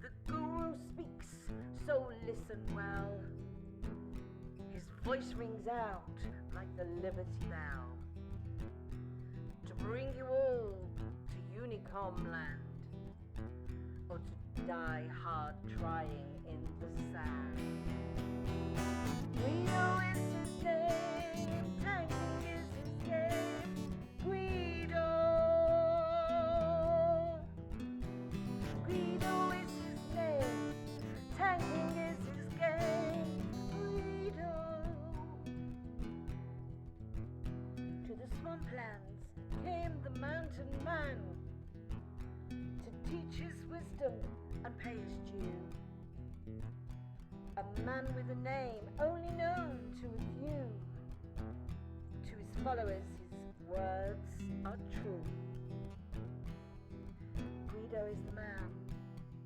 The guru speaks, so listen well. His voice rings out like the Liberty Bell to bring you all to Unicom land, or to die hard trying in the sand. Guido is his name, tanking is his game. Guido. Guido is his name, tanking is his game. Guido. To the swamplands came the mountain man to teach his wisdom and pay his due. A man with a name only known to a few. To his followers his words are true. Guido is the man,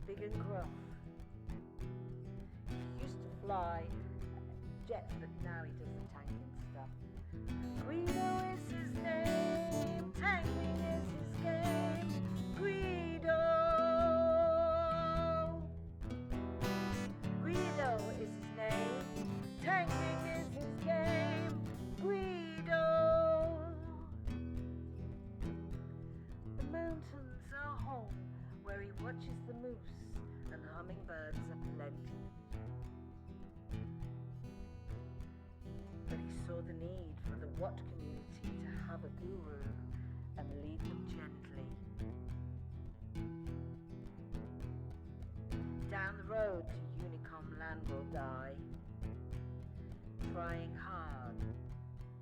big and gruff. He used to fly jets, but now he does the tanking stuff. Guido is his name, tanking is his game. Guido. Guido is his name, tanking is his game. Guido. The mountains are home where he watches the moose and hummingbirds aplenty. But he saw the need for the Watt community to have a guru and lead them gently. Down the road to Unicom land will die, trying hard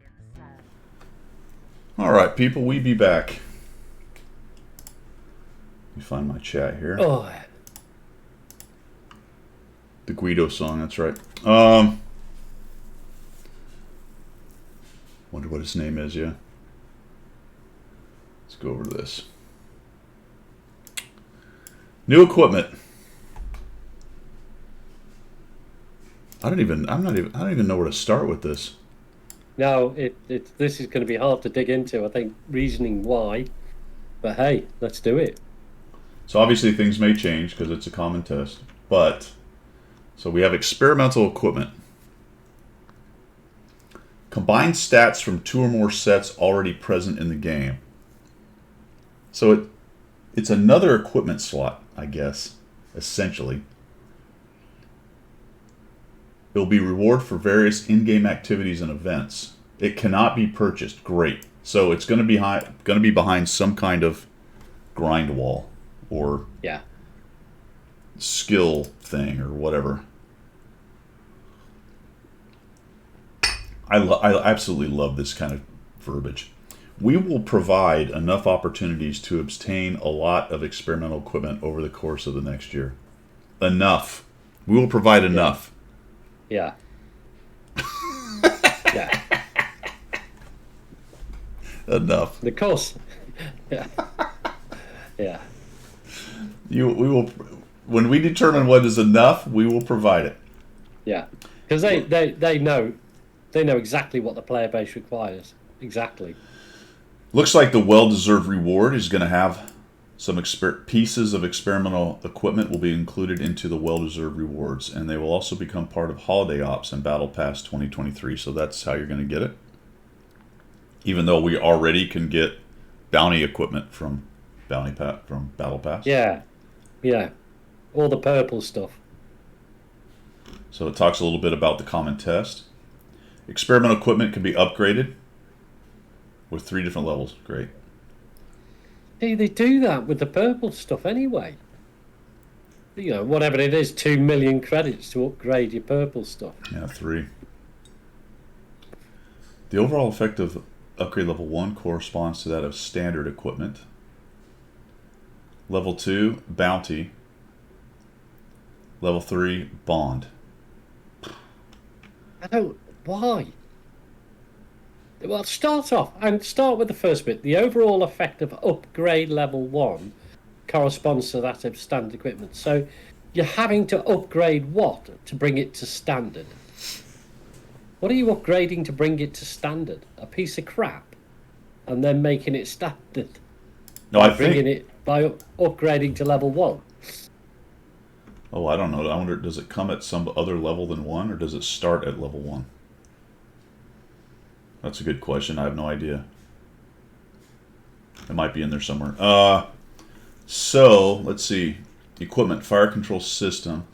in the sand. All right, people, we be back. Let me find my chat here. Oh. The Guido song, that's right. Wonder what his name is, yeah. Let's go over this. New equipment. I don't even know where to start with this. No, this is going to be hard to dig into. I think reasoning why, but hey, let's do it. So obviously things may change because it's a common test, but so we have experimental equipment. Combine stats from 2 or more sets already present in the game. So it's another equipment slot, I guess, essentially. It will be reward for various in-game activities and events. It cannot be purchased. Great. So it's going to be behind some kind of grind wall or skill thing or whatever. I absolutely love this kind of verbiage. We will provide enough opportunities to obtain a lot of experimental equipment over the course of the next year. Enough. We will provide enough. Yeah. Yeah. Enough. Of course. Yeah. Yeah. We will, when we determine what is enough, we will provide it. Yeah. Because they know exactly what the player base requires. Exactly. Looks like the well-deserved reward is going to have some pieces of experimental equipment will be included into the well-deserved rewards, and they will also become part of Holiday Ops and Battle Pass 2023. So that's how you're going to get it. Even though we already can get bounty equipment from Battle Pass. Yeah, yeah, all the purple stuff. So it talks a little bit about the common test. Experimental equipment can be upgraded with 3 different levels. Great. Hey, they do that with the purple stuff anyway. You know, whatever it is, 2 million credits to upgrade your purple stuff. Yeah, 3. The overall effect of upgrade level 1 corresponds to that of standard equipment. Level 2, bounty. Level 3, bond. Why? Well, start with the first bit. The overall effect of upgrade level 1 corresponds to that of standard equipment. So you're having to upgrade what to bring it to standard? What are you upgrading to bring it to standard? A piece of crap, and then making it standard? No, I think bringing it by upgrading to level 1. Oh, I don't know. I wonder, does it come at some other level than 1, or does it start at level 1? That's a good question. I have no idea. It might be in there somewhere. So, let's see. Equipment, fire control system.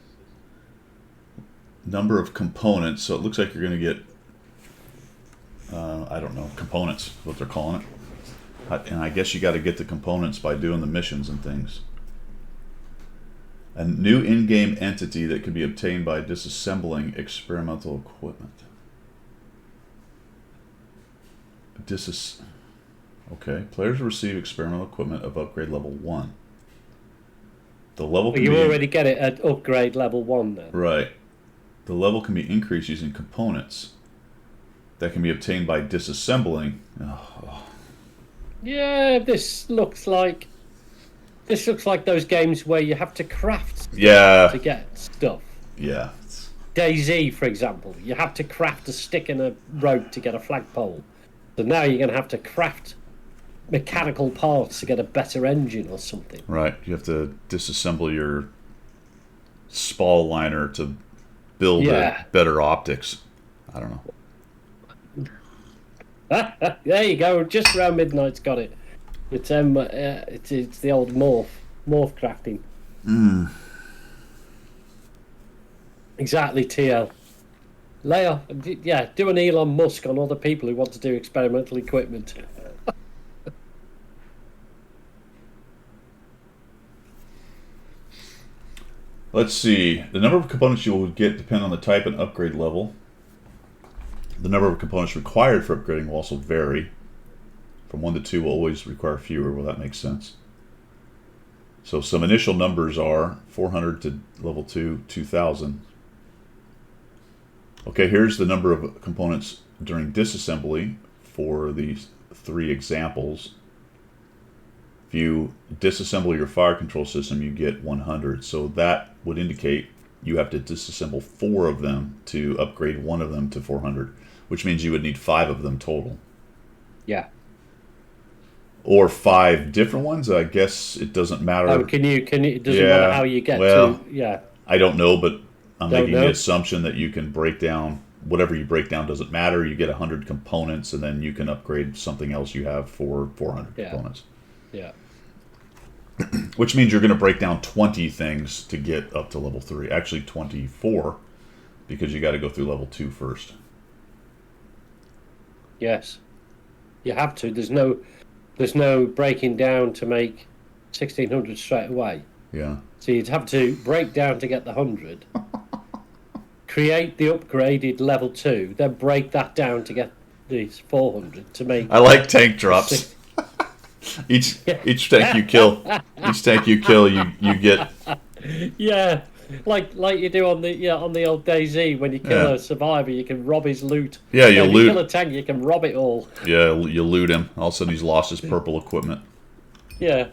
Number of components. So it looks like you're going to get, I don't know, components, what they're calling it. And I guess you got to get the components by doing the missions and things. A new in-game entity that can be obtained by disassembling experimental equipment. Okay. Players receive experimental equipment of upgrade level 1. The level can you already get it at upgrade level 1 then. Right. The level can be increased using components that can be obtained by disassembling. Oh. Yeah, this looks like those games where you have to craft stuff to get stuff. Yeah. DayZ, for example, you have to craft a stick in a rope to get a flagpole. So now you're going to have to craft mechanical parts to get a better engine or something. Right. You have to disassemble your spall liner to build better optics. I don't know. There you go. Just around midnight's got it. It's the old morph crafting. Exactly, TL. Do an Elon Musk on other people who want to do experimental equipment. Let's see. The number of components you will get depend on the type and upgrade level. The number of components required for upgrading will also vary. From 1 to 2 will always require fewer. Well, that makes sense. So some initial numbers are 400 to level 2, 2,000. Okay, here's the number of components during disassembly for these 3 examples. If you disassemble your fire control system, you get 100. So that would indicate you have to disassemble 4 of them to upgrade one of them to 400, which means you would need 5 of them total. Yeah. Or 5 different ones. I guess it doesn't matter. Oh, can you? It doesn't matter how you get to. Yeah. I don't know, but I'm making the assumption that you can break down whatever you break down. Doesn't matter. You get 100 components, and then you can upgrade something else you have for 400 components. Yeah. Which means you're going to break down 20 things to get up to level 3. Actually, 24, because you got to go through level 2 first. Yes, you have to. There's no breaking down to make 1600 straight away. Yeah. So you'd have to break down to get the 100, create the upgraded level 2, then break that down to get these 400 to make. I like tank drops. Each tank you kill, you get. Yeah, like you do on the old DayZ when you kill a survivor, you can rob his loot. Yeah, you loot. You kill a tank, you can rob it all. Yeah, you loot him. All of a sudden, he's lost his purple equipment. Yeah.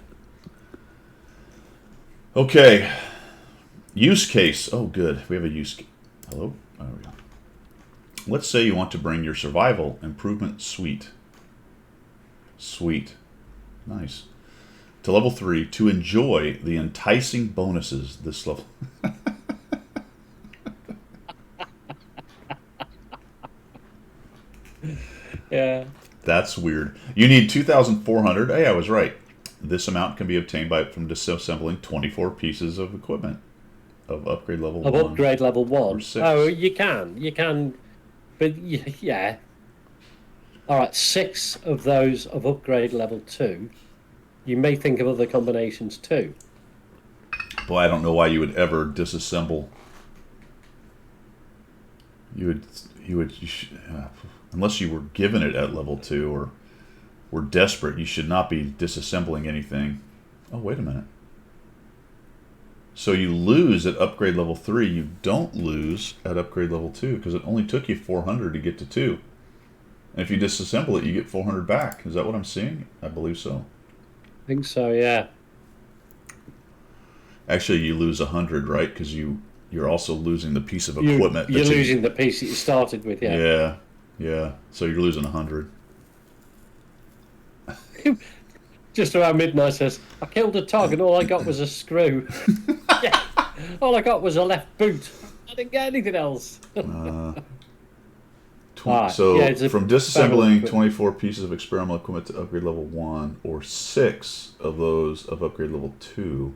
Okay. Use case. Oh, good. We have a use case. Hello? There we go. Let's say you want to bring your survival improvement suite. Nice. To level 3 to enjoy the enticing bonuses this level. Yeah. That's weird. You need 2,400. Hey, I was right. This amount can be obtained from disassembling 24 pieces of equipment of upgrade level 1. Of upgrade level 1. 6. Oh, you can. But yeah. All right, 6 of those of upgrade level 2. You may think of other combinations too. Boy, I don't know why you would ever disassemble. Unless you were given it at level 2 or were desperate, you should not be disassembling anything. Oh, wait a minute. So you lose at upgrade level 3. You don't lose at upgrade level 2 because it only took you 400 to get to 2. And if you disassemble it, you get 400 back. Is that what I'm seeing? I believe so. I think so, yeah. Actually, you lose 100, right? Because you're also losing the piece of equipment. You're losing the piece that you started with, yeah. Yeah. So you're losing 100. Just around midnight says, I killed a tog and all I got was a screw. Yeah. All I got was a left boot. I didn't get anything else. From disassembling 24 pieces of experimental equipment to upgrade level 1, or 6 of those of upgrade level 2,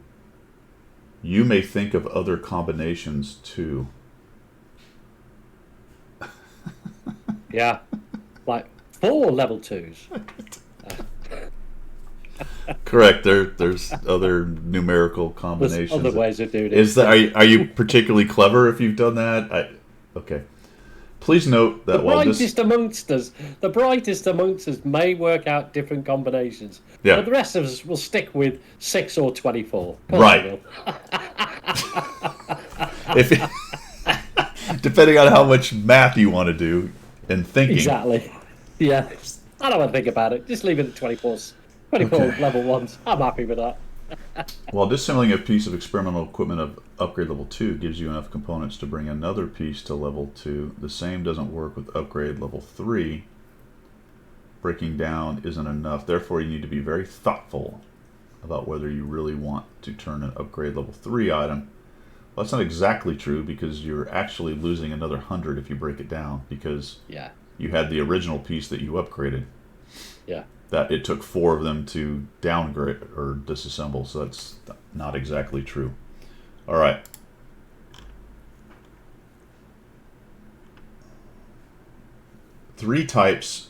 you may think of other combinations too. Yeah, like 4 level 2s. Correct. There's other numerical combinations. There's other ways of doing it. Are you particularly clever if you've done that? Okay. Please note that the brightest amongst us may work out different combinations. Yeah. But the rest of us will stick with 6 or 24. Right. Depending on how much math you want to do and thinking. Exactly. Yeah. I don't want to think about it. Just leave it at 24 level 1s. I'm happy with that. While disassembling a piece of experimental equipment of upgrade level 2 gives you enough components to bring another piece to level 2, the same doesn't work with upgrade level 3. Breaking down isn't enough. Therefore, you need to be very thoughtful about whether you really want to turn an upgrade level 3 item. Well, that's not exactly true because you're actually losing another 100 if you break it down because you had the original piece that you upgraded. Yeah. That it took 4 of them to downgrade or disassemble, so that's not exactly true. All right. Three types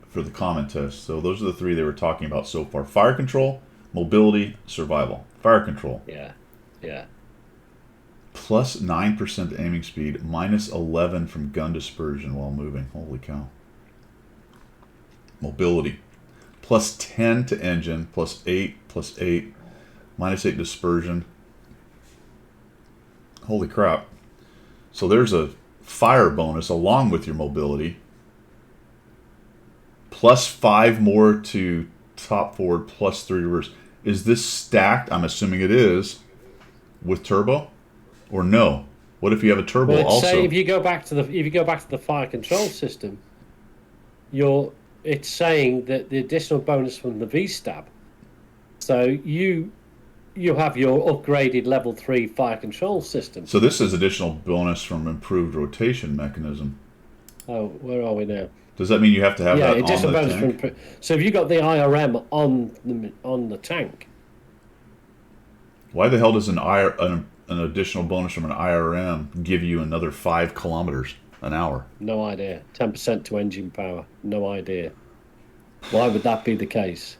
for the common test. So those are the 3 they were talking about so far. Fire control, mobility, survival. Fire control. Yeah. Plus 9% aiming speed, minus 11 from gun dispersion while moving. Holy cow. Mobility. Plus 10 to engine, plus 8, minus 8 dispersion. Holy crap. So there's a fire bonus along with your mobility. Plus 5 more to top forward, plus 3 reverse. is this stacked? I'm assuming it is with turbo, or no? What if you have a turbo also? Say if you go back to the fire control system, it's saying that the additional bonus from the V-Stab. So you have your upgraded level 3 fire control system. So this is additional bonus from improved rotation mechanism. Oh, where are we now? Does that mean you have to have that additional on the bonus tank? So if you got the IRM on the tank, why the hell does an additional bonus from an IRM give you another 5 kilometers an hour? No idea. 10% to engine power. No idea. Why would that be the case?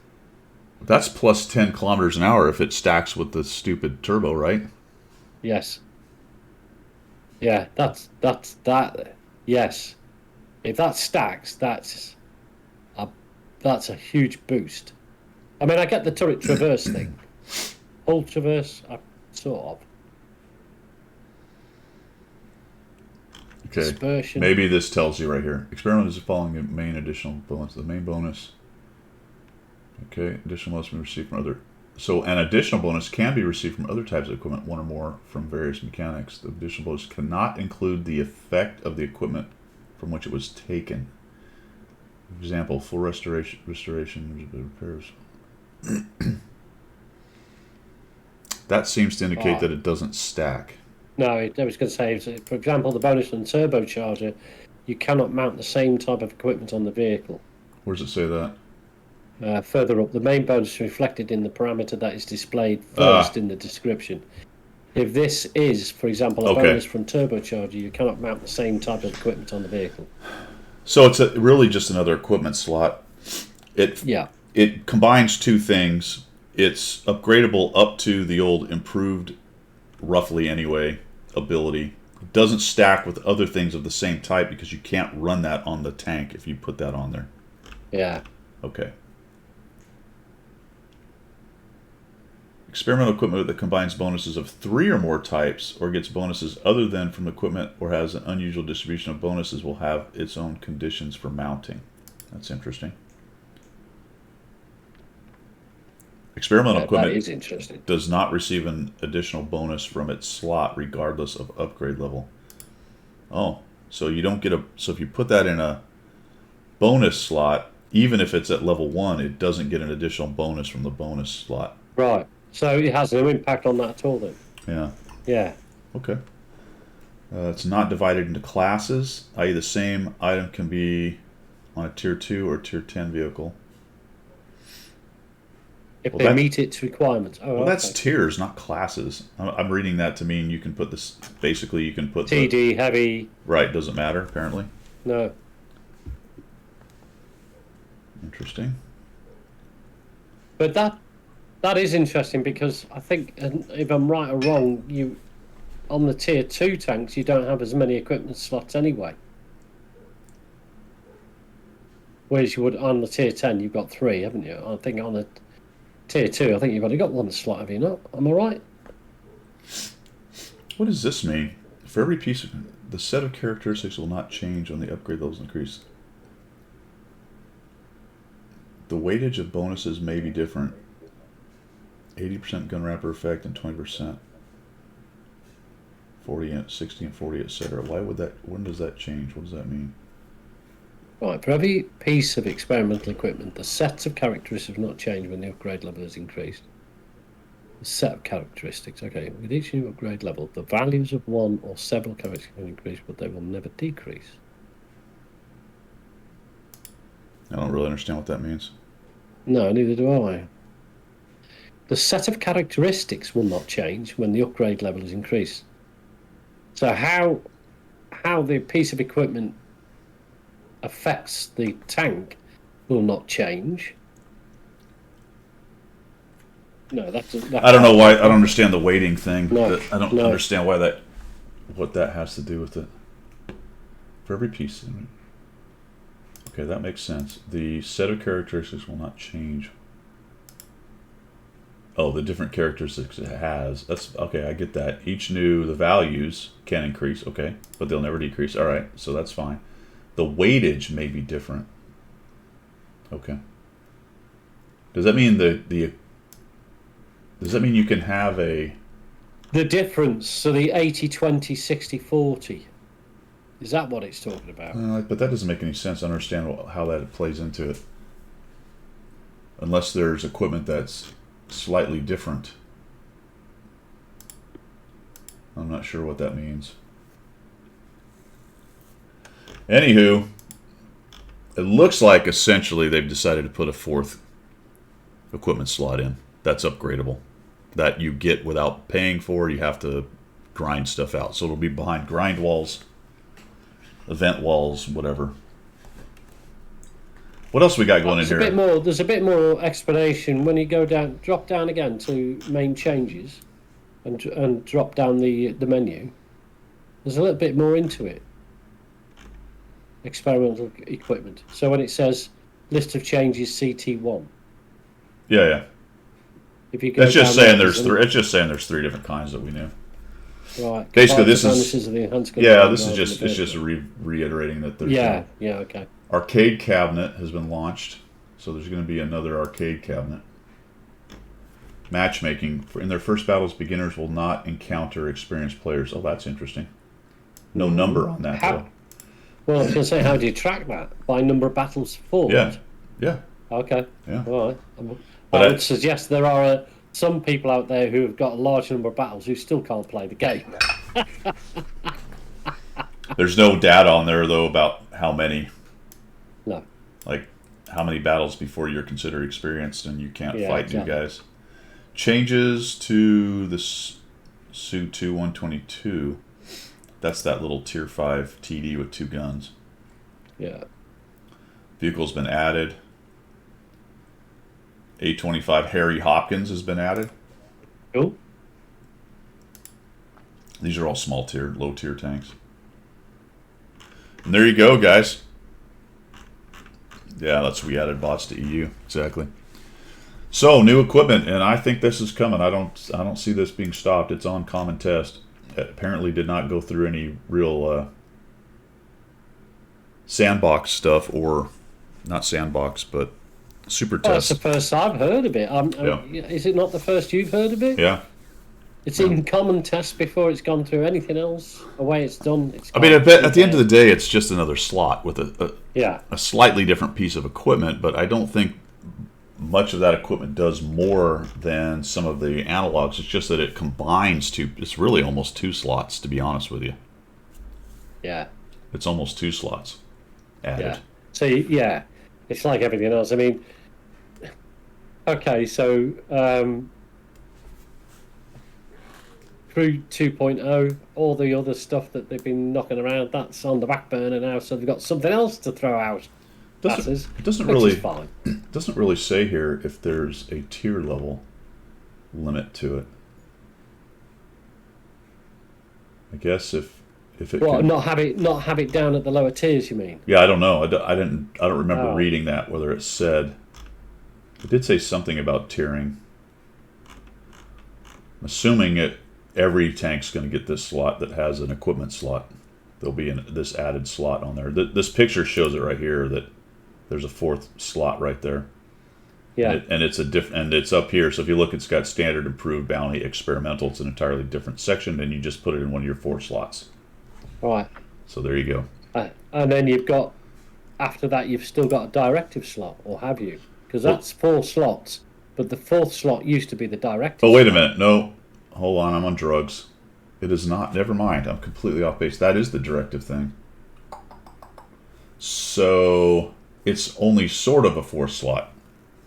That's plus 10 kilometers an hour if it stacks with the stupid turbo, right? Yes. Yeah, that's that. Yes. If that stacks, that's a huge boost. I mean, I get the turret traverse thing. Hull traverse, sort of. Okay. Dispersion. Maybe this tells you right here. Experiment is following a main additional bonus. The main bonus. Okay, additional bonus can be received from other. So an additional bonus can be received from other types of equipment, one or more from various mechanics. The additional bonus cannot include the effect of the equipment from which it was taken. For example, full restoration, repairs. That seems to indicate that it doesn't stack. No, I was going to say, for example, the bonus on turbocharger, you cannot mount the same type of equipment on the vehicle. Where does it say that? Further up, the main bonus is reflected in the parameter that is displayed first in the description. If this is, for example, a bonus from turbocharger, you cannot mount the same type of equipment on the vehicle. So it's really just another equipment slot. It combines two things. It's upgradable up to the old improved, roughly anyway, ability. It doesn't stack with other things of the same type because you can't run that on the tank if you put that on there. Yeah. Okay. Experimental equipment that combines bonuses of 3 or more types or gets bonuses other than from equipment or has an unusual distribution of bonuses will have its own conditions for mounting. That's interesting. Experimental equipment does not receive an additional bonus from its slot regardless of upgrade level. Oh, so you don't get so if you put that in a bonus slot, even if it's at level 1, it doesn't get an additional bonus from the bonus slot. Right. So it has no impact on that at all then? Yeah. Yeah. Okay. It's not divided into classes, i.e. the same item can be on a Tier 2 or Tier 10 vehicle. If they meet its requirements. Oh, well, that's tiers, not classes. I'm reading that to mean you can put this, basically you can put TD, heavy. Right, doesn't matter, apparently. No. Interesting. But that is interesting because I think, if I'm right or wrong, on the Tier 2 tanks, you don't have as many equipment slots anyway. Whereas you would on the Tier 10, you've got 3, haven't you? I think on the Tier 2, I think you've only got 1 slot, have you not? Am I right? What does this mean? For every piece, the set of characteristics will not change when the upgrade levels increase. The weightage of bonuses may be different. 80% gun wrapper effect and 20%. 40 and 60 and 40, etc. When does that change? What does that mean? Right, for every piece of experimental equipment, the sets of characteristics will not change when the upgrade level is increased. The set of characteristics, okay. With each new upgrade level, the values of one or several characteristics will increase, but they will never decrease. I don't really understand what that means. No, neither do I. The set of characteristics will not change when the upgrade level is increased. So how the piece of equipment affects the tank will not change. No, that's. I don't know why. I don't understand the weighting thing. No, I don't understand what that has to do with it. For every piece. Okay, that makes sense. The set of characteristics will not change. Oh, the different characteristics it has. That's okay. I get that. Each the values can increase. Okay, but they'll never decrease. All right, so that's fine. The weightage may be different. Okay. Does that mean the Does that mean you can have a... The difference, so the 80-20, 60-40. Is that what it's talking about? But that doesn't make any sense. I understand how that plays into it. Unless there's equipment that's slightly different. I'm not sure what that means. Anywho, it looks like essentially they've decided to put a 4th equipment slot in. That's upgradable. That you get without paying for. You have to grind stuff out. So it'll be behind grind walls, event walls, whatever. What else we got going in here? There's a bit more explanation when you go down, drop down again to main changes, and drop down the menu. There's a little bit more into it. Experimental equipment. So when it says list of changes CT1. Yeah. If you go it's just saying there's three. It's just saying there's 3 different kinds that we knew. Right. Basically, this is This is just reiterating that there's okay. Arcade cabinet has been launched, so there's going to be another arcade cabinet. Matchmaking in their first battles, beginners will not encounter experienced players. Oh, that's interesting. No number on that though. Well, I was going to say, how do you track that? By number of battles fought? Yeah. Okay. Yeah. All right. But I would suggest there are some people out there who have got a large number of battles who still can't play the game. There's no data on there, though, about how many. No. Like, how many battles before you're considered experienced and you can't fight new guys. Changes to the Su-2 122. That's that little Tier 5 TD with 2 guns. Yeah. Vehicle's been added. A25 Harry Hopkins has been added. Cool. These are all low tier tanks. And there you go, guys. Yeah, we added bots to EU. Exactly. So, new equipment, and I think this is coming. I don't see this being stopped. It's on common test. It apparently did not go through any real sandbox stuff, or not sandbox, but super test. That's the first I've heard of it. Is it not the first you've heard of it? Yeah. It's in common test before it's gone through anything else. The way it's done. I mean, at the end of the day, it's just another slot with a slightly different piece of equipment, but I don't think much of that equipment does more than some of the analogs. It's just that it combines it's really almost 2 slots, to be honest with you. Yeah. It's almost 2 slots added. Yeah. So, yeah, it's like everything else. I mean, okay, so through 2.0, all the other stuff that they've been knocking around, that's on the back burner now, so they've got something else to throw out. It doesn't really say here if there's a tier level limit to it. I guess if it not have it down at the lower tiers, you mean? Yeah, I don't know. I don't remember reading that, whether it said. It did say something about tiering. I'm assuming every tank's going to get this slot that has an equipment slot. There'll be this added slot on there. This picture shows it right here that there's a 4th slot right there. Yeah. And it's up here. So if you look, it's got standard, improved, bounty, experimental. It's an entirely different section, and you just put it in one of your 4 slots. Right. So there you go. And then you've got, after that, you've still got a directive slot, or have you? Because that's 4 slots, but the 4th slot used to be the directive. Oh, wait a minute. No. Hold on. I'm on drugs. It is not. Never mind. I'm completely off base. That is the directive thing. So it's only sort of a 4 slot.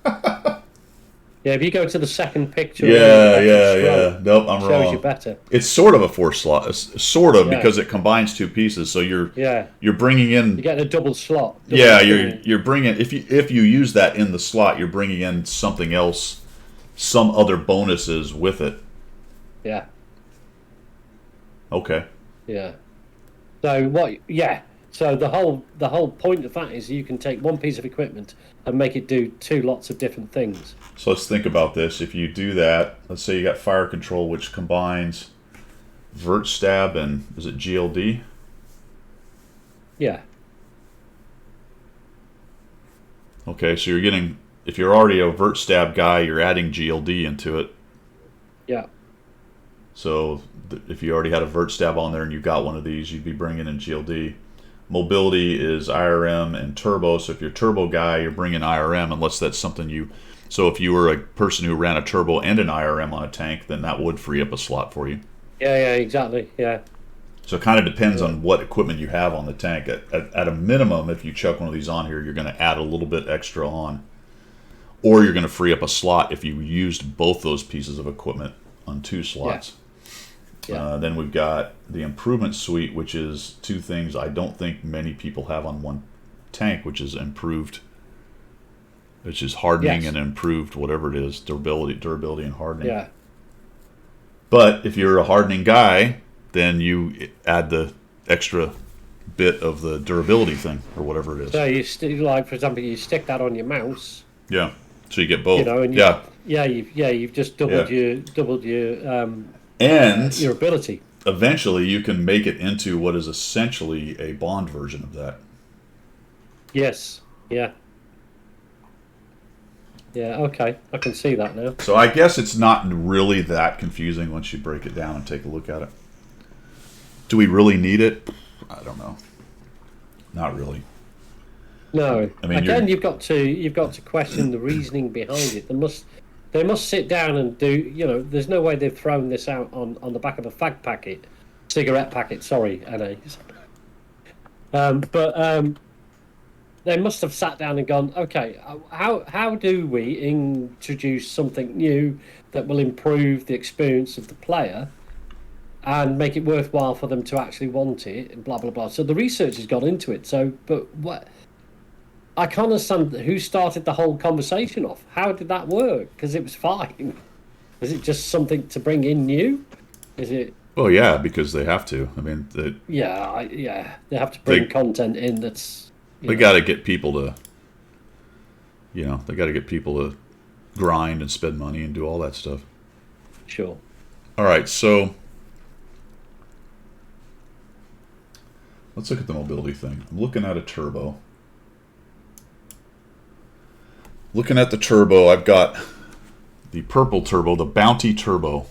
Yeah, if you go to the second picture, Nope, I'm wrong. Shows you better. It's sort of a 4 slot, because it combines 2 pieces. So you're bringing in. You get a double slot. You're bringing, if you use that in the slot, you're bringing in something else, some other bonuses with it. Yeah. Okay. Yeah. So what? Yeah. So the whole point of that is you can take one piece of equipment and make it do 2 lots of different things. So let's think about this. If you do that, let's say you got fire control, which combines vert stab and is it GLD? Yeah. Okay, so you're getting, if you're already a vert stab guy, you're adding GLD into it. Yeah. So if you already had a vert stab on there and you got one of these, you'd be bringing in GLD. Mobility is IRM and turbo. So if you're a turbo guy, you're bringing IRM unless that's something you... So if you were a person who ran a turbo and an IRM on a tank, then that would free up a slot for you. Yeah, exactly. Yeah. So it kind of depends on what equipment you have on the tank. At a minimum, if you chuck one of these on here, you're going to add a little bit extra on. Or you're going to free up a slot if you used both those pieces of equipment on 2 slots. Yeah. Then we've got the improvement suite, which is 2 things I don't think many people have on one tank, which is improved... which is hardening and improved, whatever it is, durability and hardening. Yeah. But if you're a hardening guy, then you add the extra bit of the durability thing or whatever it is. So you like, for example, you stick that on your mouse. Yeah. So you get both. You know, and you've just doubled your and your ability. Eventually, you can make it into what is essentially a Bond version of that. Yes. Yeah. Yeah, okay. I can see that now. So I guess it's not really that confusing once you break it down and take a look at it. Do we really need it? I don't know. Not really. No. I mean, again, you've got to question the reasoning behind it. They must sit down and do, you know, there's no way they've thrown this out on the back of a cigarette packet, sorry, NAs. They must have sat down and gone, okay, how do we introduce something new that will improve the experience of the player and make it worthwhile for them to actually want it, and blah, blah, blah. So the research has gone into it. So, but what... I can't understand who started the whole conversation off. How did that work? Because it was fine. Is it just something to bring in new? Is it... Well, yeah, because they have to. I mean... They have to bring content in that's... They got to get people to, they got to get people to grind and spend money and do all that stuff. Sure. All right, so let's look at the mobility thing. I'm looking at a turbo. Looking at the turbo, I've got the purple turbo, the Bounty Turbo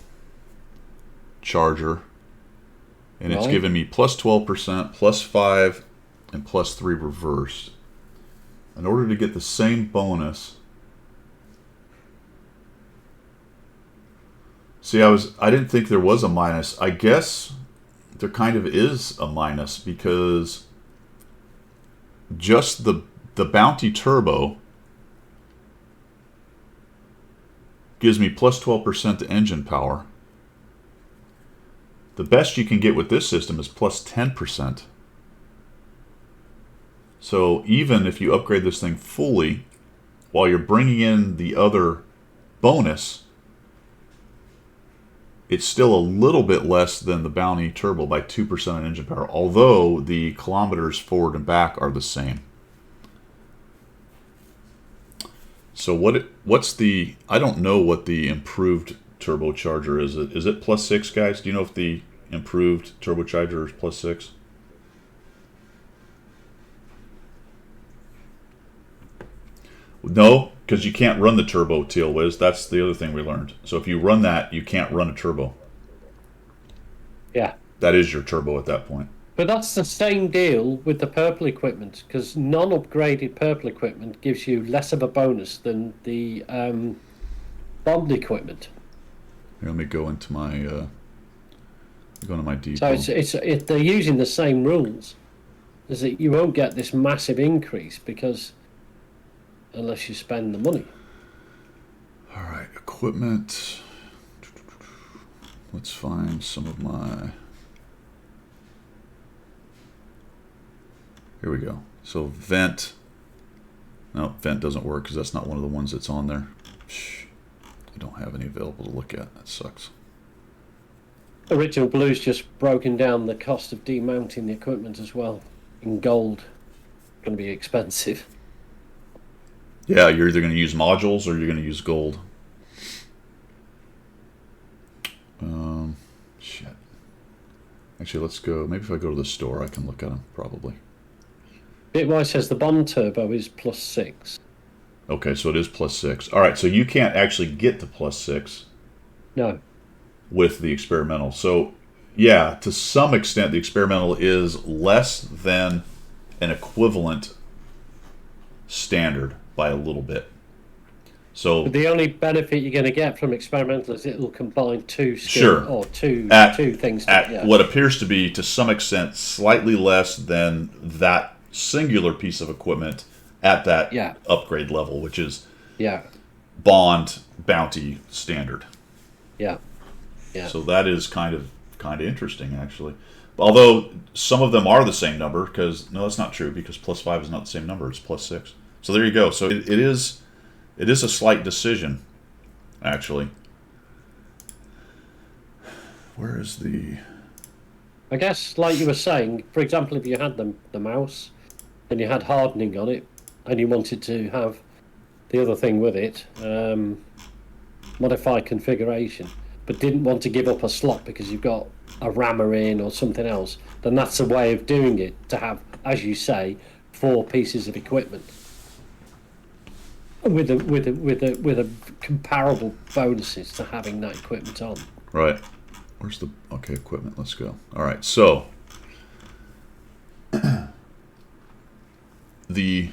Charger, and it's giving me plus 12%, plus 5%, and plus 3 reversed. In order to get the same bonus, see, I didn't think there was a minus. I guess there kind of is a minus because just the Bounty Turbo gives me plus 12% to engine power. The best you can get with this system is plus 10%. So even if you upgrade this thing fully, while you're bringing in the other bonus, it's still a little bit less than the Bounty Turbo by 2% on engine power, although the kilometers forward and back are the same. So what's the... I don't know what the improved turbocharger is. Is it plus 6, guys? Do you know if the improved turbocharger is plus 6? No, because you can't run the turbo, Teal Wiz. That's the other thing we learned. So if you run that, you can't run a turbo. Yeah. That is your turbo at that point. But that's the same deal with the purple equipment, because non-upgraded purple equipment gives you less of a bonus than the Bond equipment. Here, let me go into my So depot. they're using the same rules. Is that you won't get this massive increase unless you spend the money. All right, equipment. Let's find some of my... Here we go. So vent. No, vent doesn't work because that's not one of the ones that's on there. I don't have any available to look at. That sucks. Original Blue's just broken down the cost of demounting the equipment as well. In gold. Going to be expensive. Yeah, you're either going to use modules or you're going to use gold. Shit. Actually, let's go. Maybe if I go to the store, I can look at them, probably. Bitwise says the Bond Turbo is plus 6. Okay, so it is plus 6. All right, so you can't actually get to plus 6. No. with the experimental. So, yeah, to some extent, the experimental is less than an equivalent standard by a little bit. So but the only benefit you're going to get from experimental is it will combine two two things at what appears to be, to some extent, slightly less than that singular piece of equipment at that upgrade level, which is Bond Bounty standard. Yeah. So that is kind of interesting, actually. Although some of them are the same number, because no, that's not true, because +5 is not the same number; it's +6. So there you go. So it is a slight decision, actually. Where is the? I guess, like you were saying, for example, if you had the mouse and you had hardening on it, and you wanted to have the other thing with it, modify configuration, but didn't want to give up a slot because you've got a rammer in or something else, then that's a way of doing it, to have, as you say, 4 pieces of equipment with a comparable bonuses to having that equipment on. Right. Where's the equipment? Let's go. All right. So the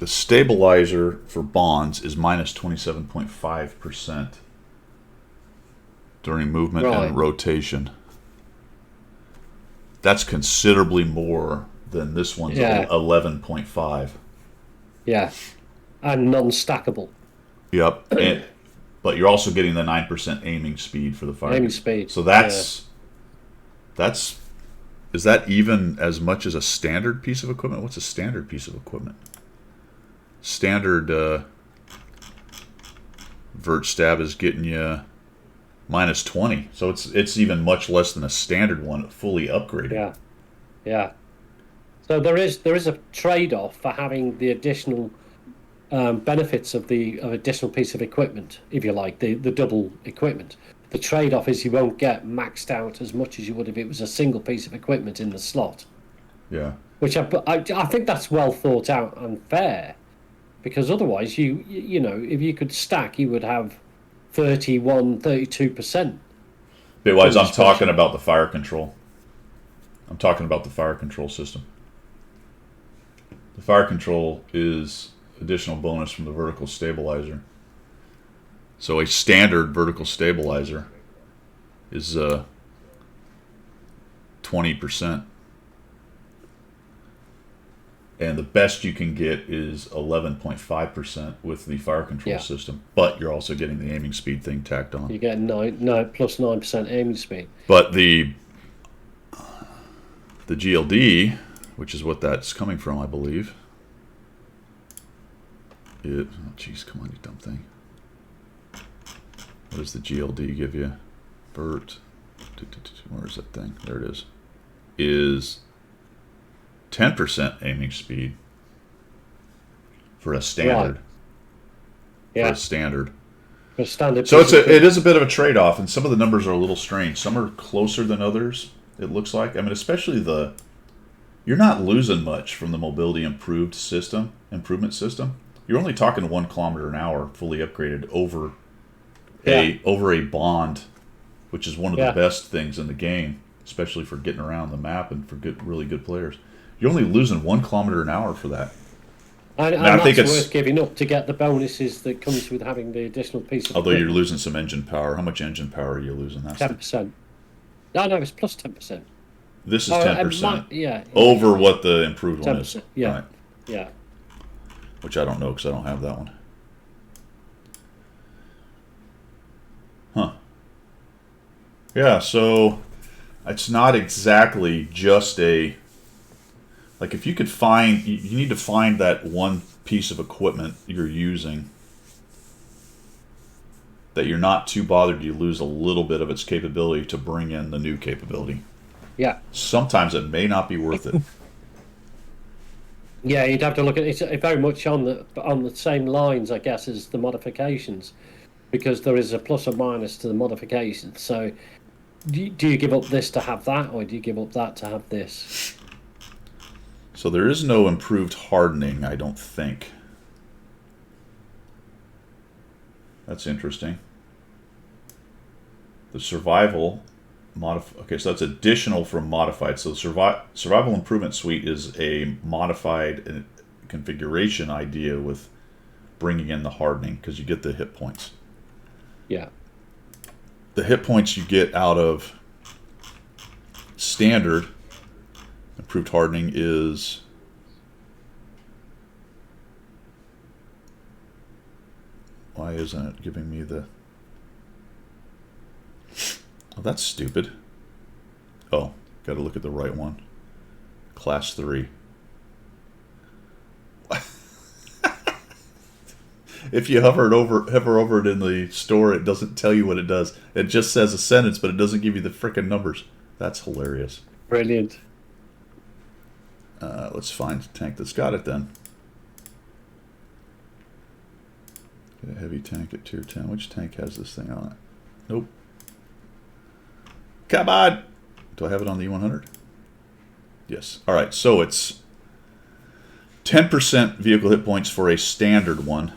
stabilizer for bonds is minus 27.5% during movement and rotation. That's considerably more than this one's 11.5. Yeah, and non-stackable. Yep, but you're also getting the 9% aiming speed for the fire. Aiming speed. So that's is that even as much as a standard piece of equipment? What's a standard piece of equipment? Standard vert stab is getting you minus 20, so it's even much less than a standard one, fully upgraded. Yeah. So there is a trade-off for having the additional benefits of the additional piece of equipment, if you like, the double equipment. The trade-off is you won't get maxed out as much as you would if it was a single piece of equipment in the slot. Yeah. Which I think that's well thought out and fair, because otherwise you know, if you could stack, you would have 32%. Bitwise, I'm talking about the fire control. I'm talking about the fire control system. The fire control is additional bonus from the vertical stabilizer. So a standard vertical stabilizer is 20%. And the best you can get is 11.5% with the fire control system. But you're also getting the aiming speed thing tacked on. You get plus 9% aiming speed. But the GLD, which is what that's coming from, I believe. Jeez, come on, you dumb thing. What does the GLD give you? Vert. Where's that thing? There it is. Is 10% aiming speed for a standard. Right. Yeah. For a standard. For a standard. So it is a bit of a trade-off, and some of the numbers are a little strange. Some are closer than others, it looks like. I mean, especially you're not losing much from the mobility improvement system. You're only talking 1 kilometer an hour fully upgraded over a bond, which is one of the best things in the game, especially for getting around the map and for really good players. You're only losing 1 kilometer an hour for that. And I think it's worth giving up to get the bonuses that comes with having the additional piece of although equipment. You're losing some engine power. How much engine power are you losing? 10%. No, it's plus 10%. This is 10%. Over what the improved one is. Yeah. Right. Yeah. Which I don't know because I don't have that one. Huh. Yeah, so it's not exactly just like if you could find, you need to find that one piece of equipment you're using that you're not too bothered you lose a little bit of its capability to bring in the new capability. Yeah. Sometimes it may not be worth it. Yeah, you'd have to look at it very much on the same lines, I guess, as the modifications, because there is a plus or minus to the modifications. So, do you give up this to have that, or do you give up that to have this? So there is no improved hardening, I don't think. That's interesting. The survival okay, so that's additional from modified. So the survival improvement suite is a modified configuration idea with bringing in the hardening, because you get the hit points. Yeah. The hit points you get out of standard improved hardening is why isn't it giving me the... Oh, that's stupid. Oh, got to look at the right one. Class 3. If you hover over it in the store, it doesn't tell you what it does. It just says a sentence, but it doesn't give you the frickin' numbers. That's hilarious. Brilliant. Let's find a tank that's got it then. Get a heavy tank at tier 10. Which tank has this thing on it? Nope. Come on! Do I have it on the E100? Yes. Alright, so it's 10% vehicle hit points for a standard one.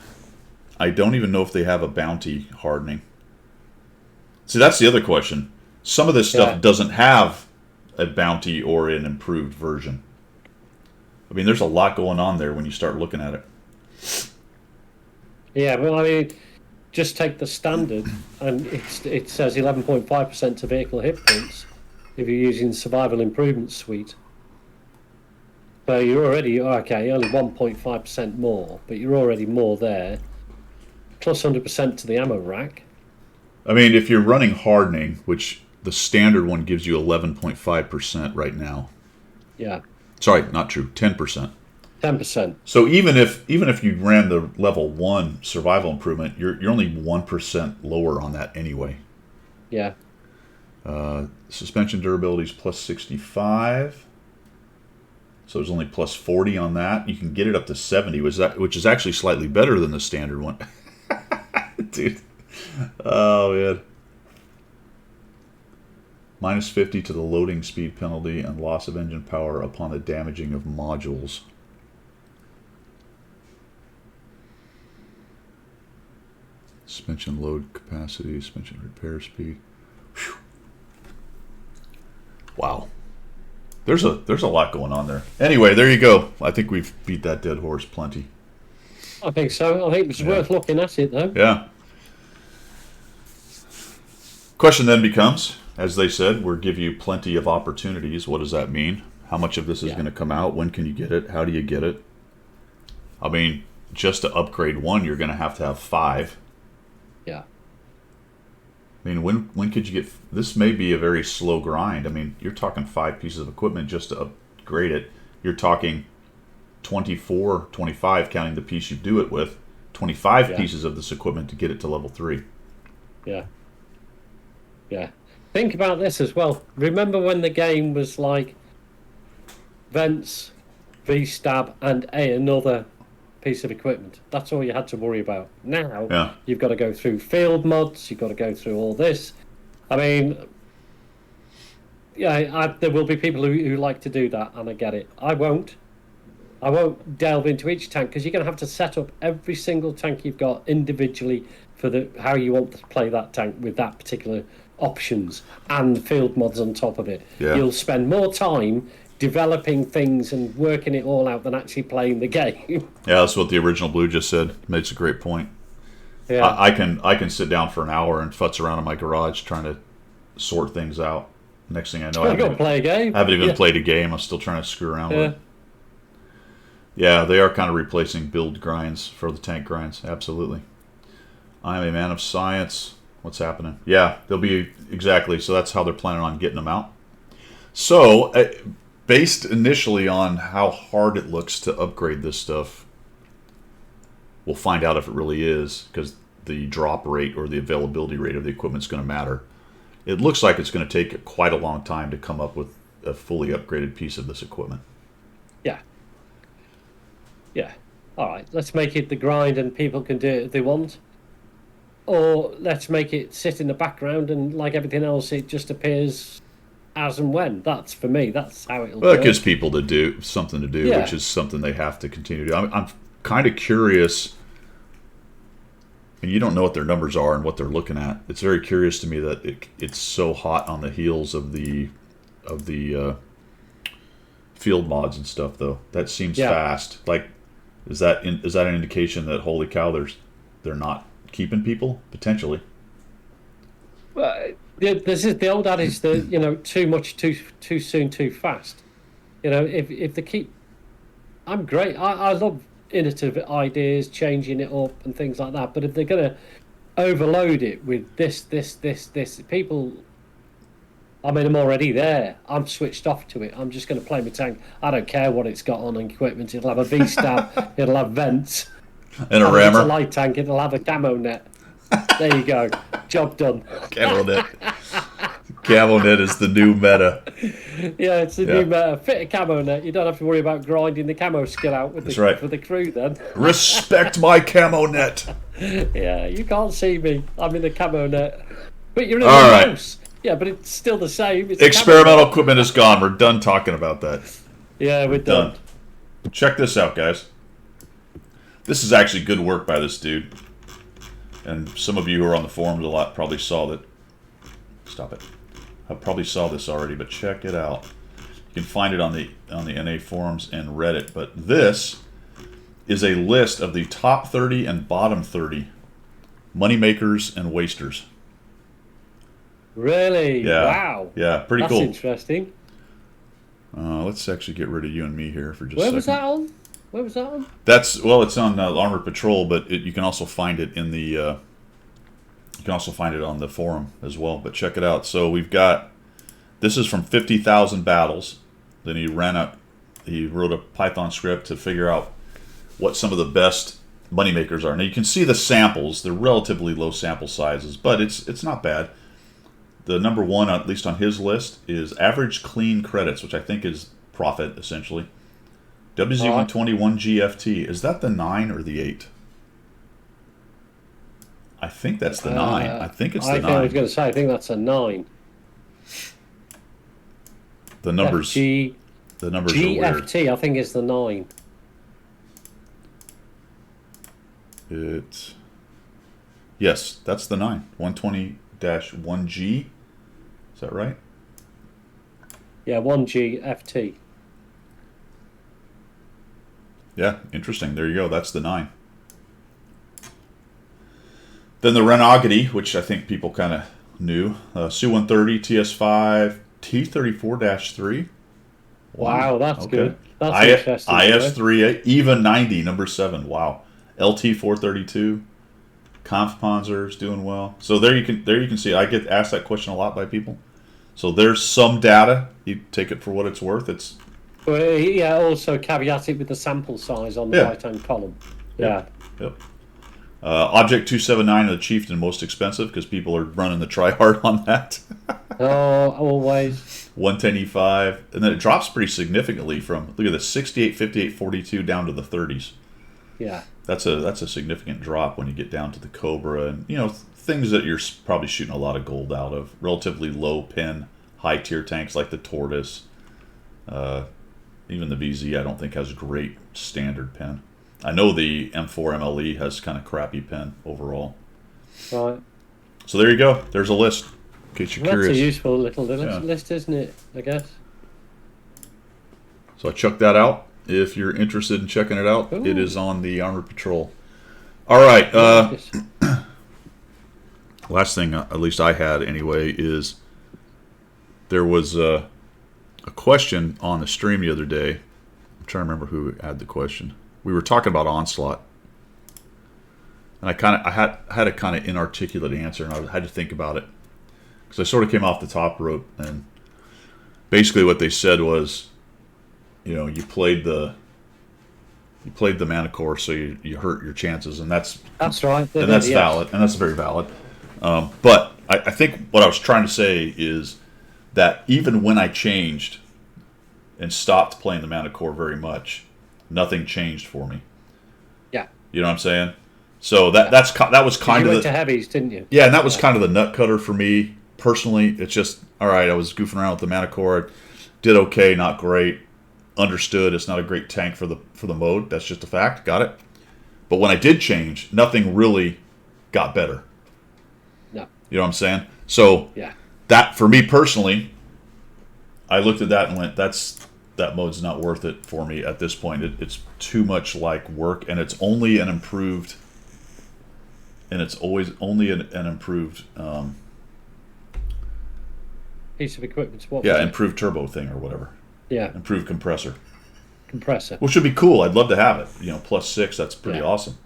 I don't even know if they have a bounty hardening. See, that's the other question. Some of this stuff doesn't have a bounty or an improved version. I mean, there's a lot going on there when you start looking at it. Yeah, well, I mean, just take the standard, and it says 11.5% to vehicle hit points if you're using Survival Improvement Suite. So you're already, okay, only 1.5% more, but you're already more there. Plus 100% to the ammo rack. I mean, if you're running hardening, which the standard one gives you 11.5% right now. Yeah. Sorry, not true. 10%. 10%. So even if you ran the level 1 survival improvement, you're only 1% lower on that anyway. Yeah. Suspension durability is plus 65. So there's only plus 40 on that. You can get it up to 70, which is actually slightly better than the standard one. Dude. Oh, man. Minus 50 to the loading speed penalty and loss of engine power upon the damaging of modules. Suspension load capacity, suspension repair speed. Whew. Wow. There's a lot going on there. Anyway, there you go. I think we've beat that dead horse plenty. I think so. I think it's worth looking at it, though. Yeah. Question then becomes, as they said, we'll give you plenty of opportunities. What does that mean? How much of this is going to come out? When can you get it? How do you get it? I mean, just to upgrade one, you're going to have 5. Yeah. I mean, when could you get... This may be a very slow grind. I mean, you're talking 5 pieces of equipment just to upgrade it. You're talking 24, 25, counting the piece you do it with. 25 pieces of this equipment to get it to level 3. Yeah. Yeah. Think about this as well. Remember when the game was like vents, V-stab, and another piece of equipment? That's all you had to worry about. Now, you've got to go through field mods, you've got to go through all this. I mean, there will be people who like to do that, and I get it. I won't delve into each tank, because you're going to have to set up every single tank you've got individually for how you want to play that tank with that particular options and field mods on top of it. Yeah. You'll spend more time developing things and working it all out than actually playing the game. Yeah, that's what the original Blue just said. Makes a great point. Yeah. I can sit down for an hour and futz around in my garage trying to sort things out. Next thing I know, I haven't even played a game. I'm still trying to screw around with it. Yeah, they are kind of replacing build grinds for the tank grinds. Absolutely. I'm a man of science. What's happening? Yeah, they'll be exactly. So that's how they're planning on getting them out. So, based initially on how hard it looks to upgrade this stuff, we'll find out if it really is, because the drop rate or the availability rate of the equipment is going to matter. It looks like it's going to take quite a long time to come up with a fully upgraded piece of this equipment. Yeah. Yeah. All right, let's make it the grind and people can do it if they want. Or let's make it sit in the background and, like everything else, it just appears as and when. That's, for me, that's how it'll Well, it gives people something to do, which is something they have to continue to do. I'm kind of curious and you don't know what their numbers are and what they're looking at. It's very curious to me that it's so hot on the heels of the field mods and stuff, though. That seems fast. Like, is that an indication that holy cow, they're not keeping people potentially? Well, this is the old adage that too much too soon too fast. If they keep, I'm great. I love innovative ideas, changing it up and things like that. But if they're going to overload it with this, people, I mean, I'm already there. I'm switched off to it. I'm just going to play my tank. I don't care what it's got on equipment. It'll have a V-stab. It'll have vents. And a rammer. It's a light tank. It'll have a camo net. There you go. Job done. Camo net. Camo net is the new meta. Yeah, it's the new meta. Fit a camo net. You don't have to worry about grinding the camo skill out for the crew then. Respect my camo net. Yeah, you can't see me. I'm in the camo net. But you're in the house. Yeah, but it's still the same. It's experimental equipment is gone. We're done talking about that. Yeah, we're done. Check this out, guys. This is actually good work by this dude. And some of you who are on the forums a lot probably saw that. Stop it. I probably saw this already, but check it out. You can find it on the NA forums and Reddit. But this is a list of the top 30 and bottom 30 moneymakers and wasters. Really? Yeah. Wow. Yeah, pretty cool. That's interesting. Let's actually get rid of you and me here for just a second. Where was that on? It's on Armored Patrol, but you can also find it in the. You can also find it on the forum as well. But check it out. So we've got. This is from 50,000 battles. Then he wrote a Python script to figure out what some of the best moneymakers are. Now you can see the samples. They're relatively low sample sizes, but it's not bad. The number one, at least on his list, is average clean credits, which I think is profit, essentially. WZ121 GFT. Is that the 9 or the 8? I think that's the 9. I think it's the 9. I was going to say, I think that's a 9. The numbers are weird. GFT, I think it's the 9. Yes, that's the 9. 120-1G. Is that right? Yeah, 1G FT. Yeah, interesting. There you go. That's the 9. Then the Renogity, which I think people kind of knew. Su-130, TS5, T-34-3. Wow, that's good. That's interesting. IS-3, even 90, number 7. Wow. LT-432. Kampfpanzer's doing well. So there you can see. I get asked that question a lot by people. So there's some data. You take it for what it's worth. It's also caveat it with the sample size on the right-hand column. Yep. Object 279 of the Chieftain, most expensive because people are running the try-hard on that. Oh, always. 110E5. And then it drops pretty significantly from, look at this, 68, 58, 42 down to the 30s. Yeah. That's a significant drop when you get down to the Cobra and, things that you're probably shooting a lot of gold out of. Relatively low pin, high-tier tanks like the Tortoise. Even the VZ I don't think has great standard pin. I know the M4 MLE has kind of crappy pin overall. Right. So there you go. There's a list, in case you're curious. That's a useful little list, isn't it, I guess? So I chucked that out. If you're interested in checking it out, It is on the Armored Patrol. All right. Last thing, at least I had anyway, is there was a question on the stream the other day. I'm trying to remember who had the question. We were talking about Onslaught, and I had a kind of inarticulate answer, and I had to think about it because I sort of came off the top rope, and basically what they said was, you played the Manticore, so you hurt your chances, and that's right, and that's valid, and that's very valid. But I think what I was trying to say is that even when I changed and stopped playing the Manticore very much, nothing changed for me. Yeah. You know what I'm saying? So that was kind of you went to heavies, didn't you? Yeah, and that was kind of the nut cutter for me personally. It's just, all right, I was goofing around with the Manticore, did okay, not great. Understood, it's not a great tank for the mode. That's just a fact. Got it. But when I did change, nothing really got better. No. You know what I'm saying? So that, for me personally, I looked at that and went, that mode's not worth it for me at this point. It's too much like work, and it's only an improved, and it's always only an improved piece of equipment. Improved turbo thing or whatever. Yeah. Improved compressor. Which would be cool. I'd love to have it. You know, +6, that's pretty awesome.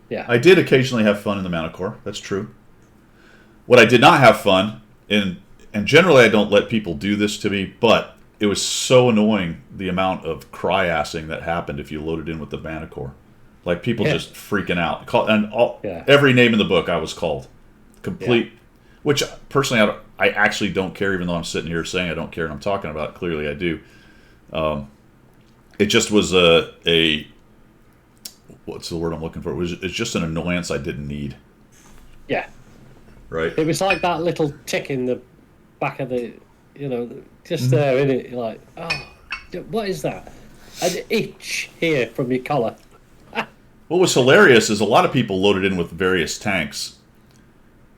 Yeah. I did occasionally have fun in the Manticore. That's true. What I did not have fun in, and generally I don't let people do this to me, but it was so annoying the amount of cry-assing that happened if you loaded in with the Manticore. Like people just freaking out. Every name in the book I was called. Complete. Which personally I actually don't care, even though I'm sitting here saying I don't care and I'm talking about it. Clearly I do. It just was a what's the word I'm looking for? It's just an annoyance I didn't need. Yeah. Right. It was like that little tick in the back of the, just there, isn't it? You're like, oh, what is that? An itch here from your collar. What was hilarious is a lot of people loaded in with various tanks,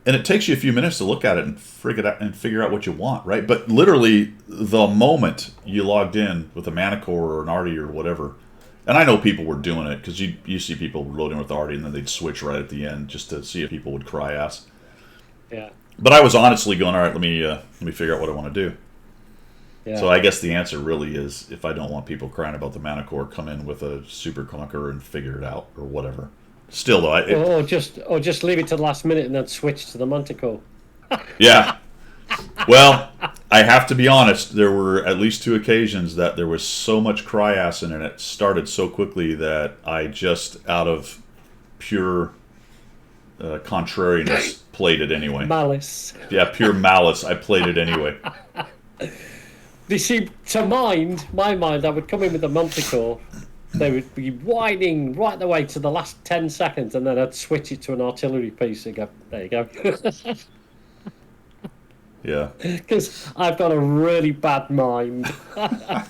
and it takes you a few minutes to look at it and figure out what you want, right? But literally, the moment you logged in with a Manticore or an Arty or whatever, and I know people were doing it because you see people loading with Arty and then they'd switch right at the end just to see if people would cry ass. Yeah. But I was honestly going, all right, let me figure out what I want to do. Yeah. So I guess the answer really is, if I don't want people crying about the Manticore, come in with a Super Conqueror and figure it out or whatever. Still though, or just leave it to the last minute and then switch to the Manticore. Yeah. Well, I have to be honest. There were at least 2 occasions that there was so much cry-assing and it started so quickly that I just, out of pure contrariness, played it anyway. Malice. Yeah, pure malice. I played it anyway. You see, to my mind, I would come in with the Manticore. They would be whining right the way to the last 10 seconds, and then I'd switch it to an artillery piece and go, there you go. Yeah. Because I've got a really bad mind. I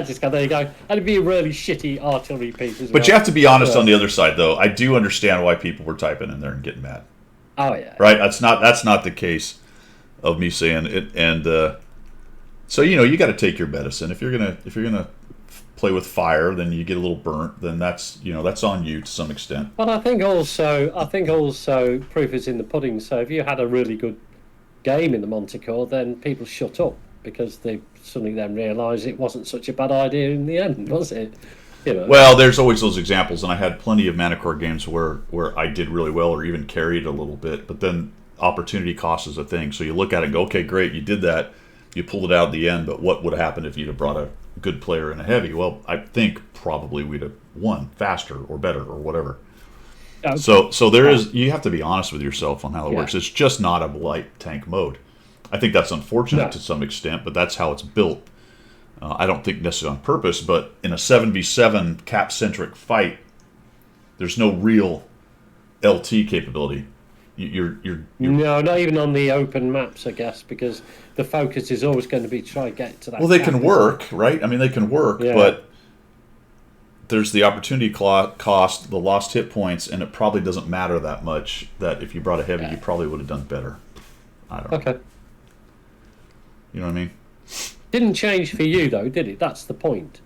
just go, there you go. And it'd be a really shitty artillery piece as well. But you have to be honest on the other side, though. I do understand why people were typing in there and getting mad. Oh, yeah. Right? That's not the case of me saying it. And so, you got to take your medicine. If you're gonna play with fire, then you get a little burnt, then that's on you to some extent. But I think also proof is in the pudding. So if you had a really good game in the Manticore, then people shut up because they suddenly then realise it wasn't such a bad idea in the end, was it? Well, there's always those examples, and I had plenty of Manticore games where I did really well or even carried a little bit, but then opportunity cost is a thing. So you look at it and go, okay, great, you did that, you pulled it out at the end, but what would have happened if you'd have brought a good player in a heavy? Well, I think probably we'd have won faster or better or whatever. Okay. So there is, you have to be honest with yourself on how it works. It's just not a light tank mode. I think that's unfortunate to some extent, but that's how it's built. I don't think necessarily on purpose, but in a 7v7 cap-centric fight, there's no real LT capability. You're No, not even on the open maps, I guess, because the focus is always going to be try to get to that. Well, they can work, right? I mean, they can work, but there's the opportunity cost, the lost hit points, and it probably doesn't matter that much that if you brought a heavy, you probably would have done better. I don't know. Okay. You know what I mean? Didn't change for you, though, did it? That's the point.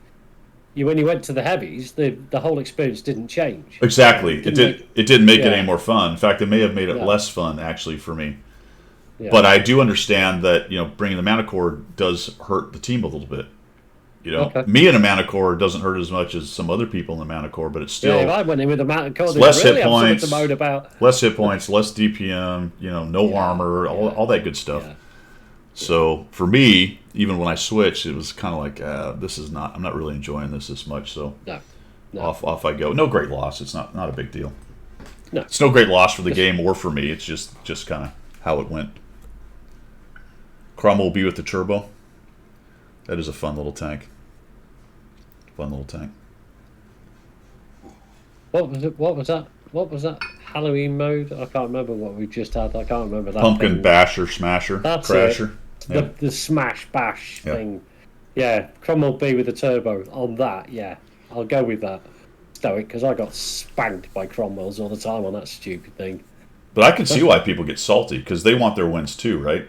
When you went to the heavies, the whole experience didn't change. Exactly. It didn't make it any more fun. In fact, it may have made it less fun, actually, for me. Yeah. But I do understand that, bringing the Manticore does hurt the team a little bit. Me and a Manticore doesn't hurt as much as some other people in the Manticore, but it's still... Yeah, if I went in with a Manticore, less hit points, to moan about. less hit points, less DPM, no armor, all that good stuff. Yeah. So for me, even when I switched, it was kind of like, I'm not really enjoying this much. So off I go. No great loss. It's not a big deal. No. It's no great loss for the game or for me. It's just kind of how it went. Cromwell B with the turbo. That is a fun little tank. What was that? What was that? Halloween mode? I can't remember what we just had. I can't remember that. Pumpkin thing. Basher Smasher. That's Crasher. It. The smash bash thing. Yeah, Cromwell B with the turbo on that. Yeah, I'll go with that. stoic because I got spanked by Cromwell's all the time on that stupid thing. But I can see why people get salty because they want their wins too, right?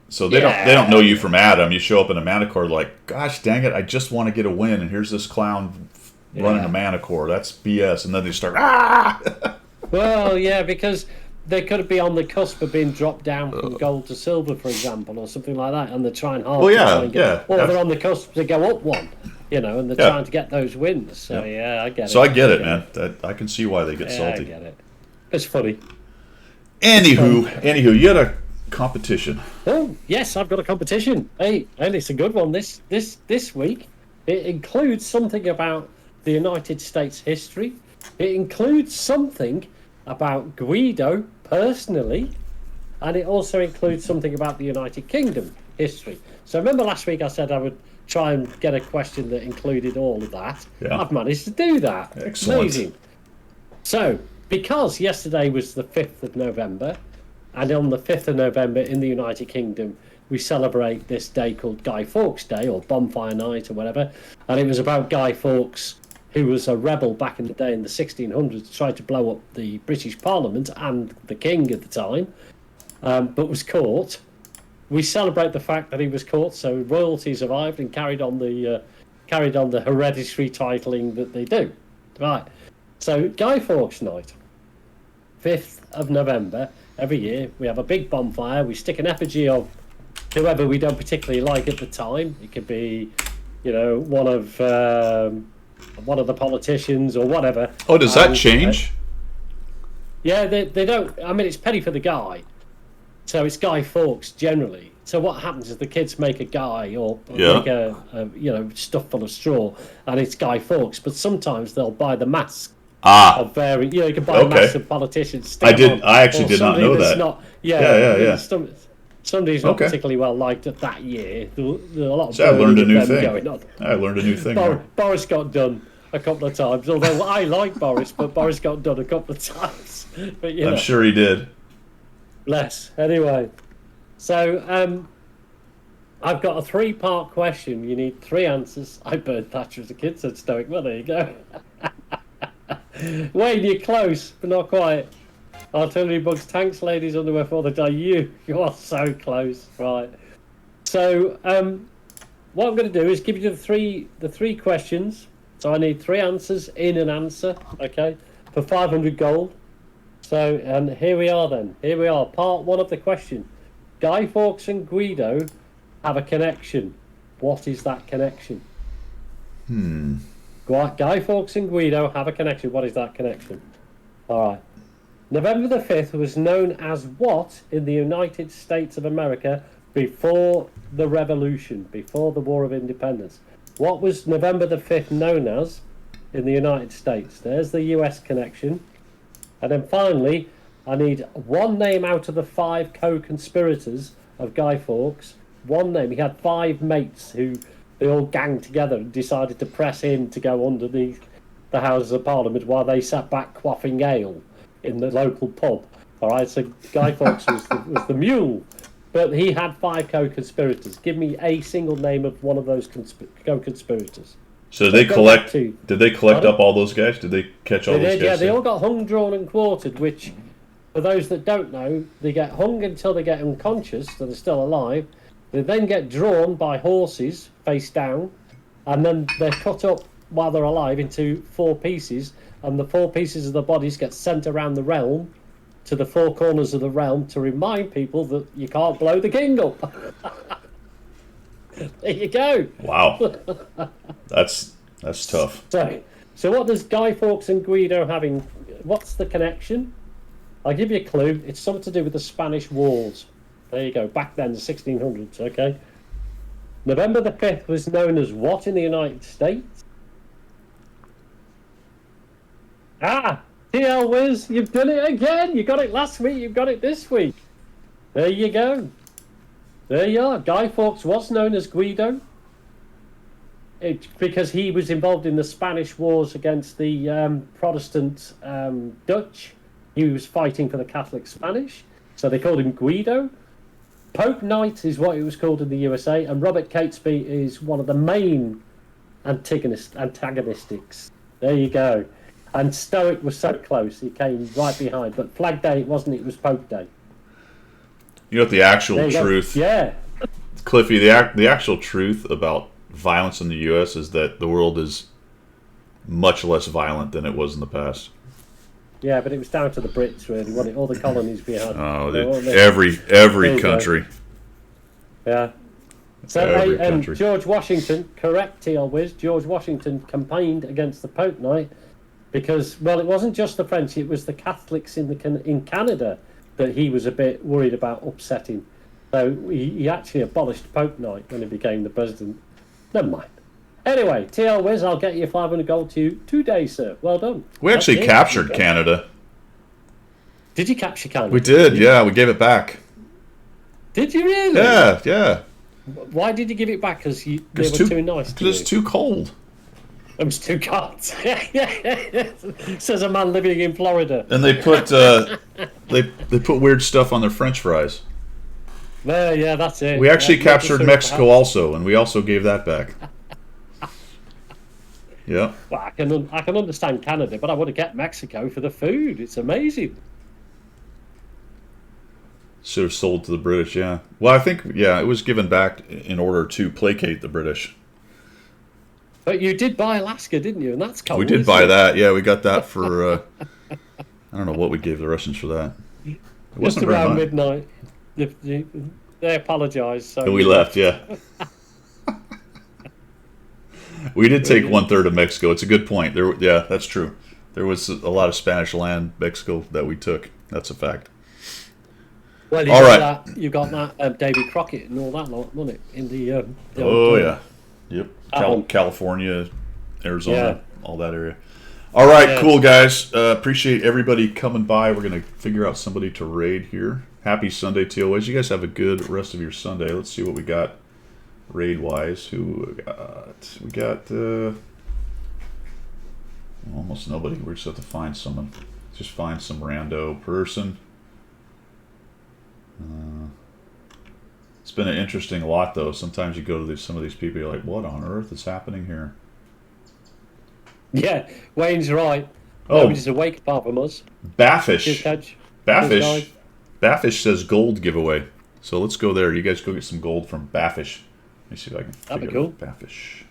So they don't know you from Adam. You show up in a Manticore like, gosh dang it, I just want to get a win, and here's this clown running a Manticore. That's BS. And then they start, Well, yeah, because they could be on the cusp of being dropped down from gold to silver, for example, or something like that, and they're trying hard to try and get, or they're on the cusp to go up one, and they're trying to get those wins. So I get it. So I get it, man. I can see why they get salty. I get it. It's funny. Anywho, you had a competition. Oh yes, I've got a competition. Hey, and it's a good one. This week, it includes something about the United States history. It includes something about Guido personally, and it also includes something about the United Kingdom history. So remember last week I said I would try and get a question that included all of that. Yeah. I've managed to do that. Excellent. Amazing. So, because yesterday was the 5th of November, and on the 5th of November in the United Kingdom, we celebrate this day called Guy Fawkes Day, or Bonfire Night, or whatever. And it was about Guy Fawkes, who was a rebel back in the day in the 1600s, tried to blow up the British Parliament and the King at the time, but was caught. We celebrate the fact that he was caught, so royalty survived and carried on the hereditary titling that they do. Right. So Guy Fawkes Night, 5th of November, every year we have a big bonfire. We stick an effigy of whoever we don't particularly like at the time. It could be, one of the politicians or whatever. Oh, does that change? Yeah, they don't. I mean, it's penny for the guy, so it's Guy Fawkes generally. So what happens is the kids make a guy or make a stuff full of straw, and it's Guy Fawkes. But sometimes they'll buy the mask. Of very, you can buy masks of politicians. I actually did not know that. Somebody's not particularly well liked at that year. There are a lot of I learned a new thing. Going on. I learned a new thing. Boris got done a couple of times, although I like Boris, but Boris got done a couple of times. But I'm sure he did. Bless. Anyway, so I've got a 3-part question. You need 3 answers. I burned Thatcher as a kid, so stoic. Well, there you go. Wayne, you're close, but not quite. Artillery bugs, tanks, ladies, underwear for the day. You are so close, right? So, what I'm going to do is give you the three questions. So I need 3 answers in an answer, okay, for 500 gold. So, and here we are then. Here we are. Part 1 of the question. Guy Fawkes and Guido have a connection. What is that connection? Guy Fawkes and Guido have a connection. What is that connection? All right. November the 5th was known as what in the United States of America before the Revolution, before the War of Independence? What was November the 5th known as in the United States? There's the US connection. And then finally, I need 1 name out of the 5 co-conspirators of Guy Fawkes. 1 name. He had 5 mates who they all ganged together and decided to press him to go underneath the Houses of Parliament while they sat back quaffing ale in the local pub. All right, so Guy Fawkes was the mule, but he had 5 co-conspirators. Give me a single name of one of those co-conspirators. So did they collect? Did they collect up all those guys? Did they catch all those guys? Yeah, they all got hung, drawn, and quartered. Which, for those that don't know, they get hung until they get unconscious, so they're still alive. They then get drawn by horses face down, and then they're cut up while they're alive into 4 pieces, and the 4 pieces of the bodies get sent around the realm to the 4 corners of the realm to remind people that you can't blow the king up. There you go. Wow. That's tough. So what does Guy Fawkes and Guido having? What's the connection? I'll give you a clue. It's something to do with the Spanish Wars. There you go. Back then, the 1600s. Okay. November the 5th was known as what in the United States? TL Wiz, you've done it again. You got it last week. You've got it this week. There you go. There you are. Guy Fawkes was known as Guido. Because he was involved in the Spanish Wars against the Protestant Dutch. He was fighting for the Catholic Spanish. So they called him Guido. Pope Knight is what it was called in the USA. And Robert Catesby is one of the main antagonistics. There you go. And Stoic was so close, he came right behind. But Flag Day, it wasn't, it was Pope Day. You know what the actual truth... Yeah. Cliffy, the actual truth about violence in the U.S. is that the world is much less violent than it was in the past. Yeah, but it was down to the Brits, really, wasn't it? All the colonies we had. Oh, every country. Yeah. So, George Washington, correct, TL Wiz, George Washington campaigned against the Pope Night because, well, it wasn't just the French, it was the Catholics in Canada that he was a bit worried about upsetting. So he actually abolished Pope Night when he became the president. Never mind. Anyway, TL Wiz, I'll get you 500 gold to you today, sir. Well done. We actually captured Canada. Did you capture Canada? We did, yeah. We gave it back. Did you really? Yeah, yeah. Why did you give it back? Because they were too nice. Because it's too cold. It was too cold. Says a man living in Florida. And they put they put weird stuff on their French fries. Yeah, that's it. We actually captured Mexico also, and we also gave that back. Yeah. Well, I can understand Canada, but I want to get Mexico for the food. It's amazing. Should have sold to the British, yeah. Well, I think, it was given back in order to placate the British. But you did buy Alaska, didn't you? And that's cold. We did buy that, yeah. We got that for, I don't know what we gave the Russians for that. It just around midnight. They apologised. So and we left, yeah. We did take 1/3 of Mexico. It's a good point. Yeah, that's true. There was a lot of Spanish land, Mexico, that we took. That's a fact. Well, you got that Davy Crockett and all that lot, wasn't it? In the Yep. California, Arizona, all that area. All right, cool guys. Appreciate everybody coming by. We're gonna figure out somebody to raid here. Happy Sunday, TOS. You guys have a good rest of your Sunday. Let's see what we got raid wise. Who we got? Almost nobody. We just have to find someone. Just find some rando person. It's been an interesting lot, though. Sometimes you go to some of these people, you're like, what on earth is happening here? Yeah, Wayne's right. Nobody's awake apart from us. Baffish says gold giveaway. So let's go there. You guys go get some gold from Baffish. Let me see if I can That'd be cool. Baffish.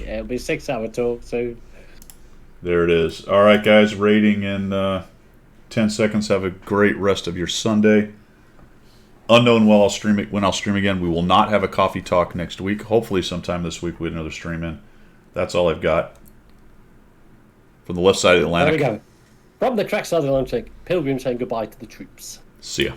Yeah, it'll be a 6-hour talk, so... There it is. All right, guys. Rating in 10 seconds. Have a great rest of your Sunday. Unknown when I'll stream again. We will not have a coffee talk next week. Hopefully sometime this week we'll get another stream in. That's all I've got. From the left side of the Atlantic. There we go. From the track side of the Atlantic, Pilgrim saying goodbye to the troops. See ya.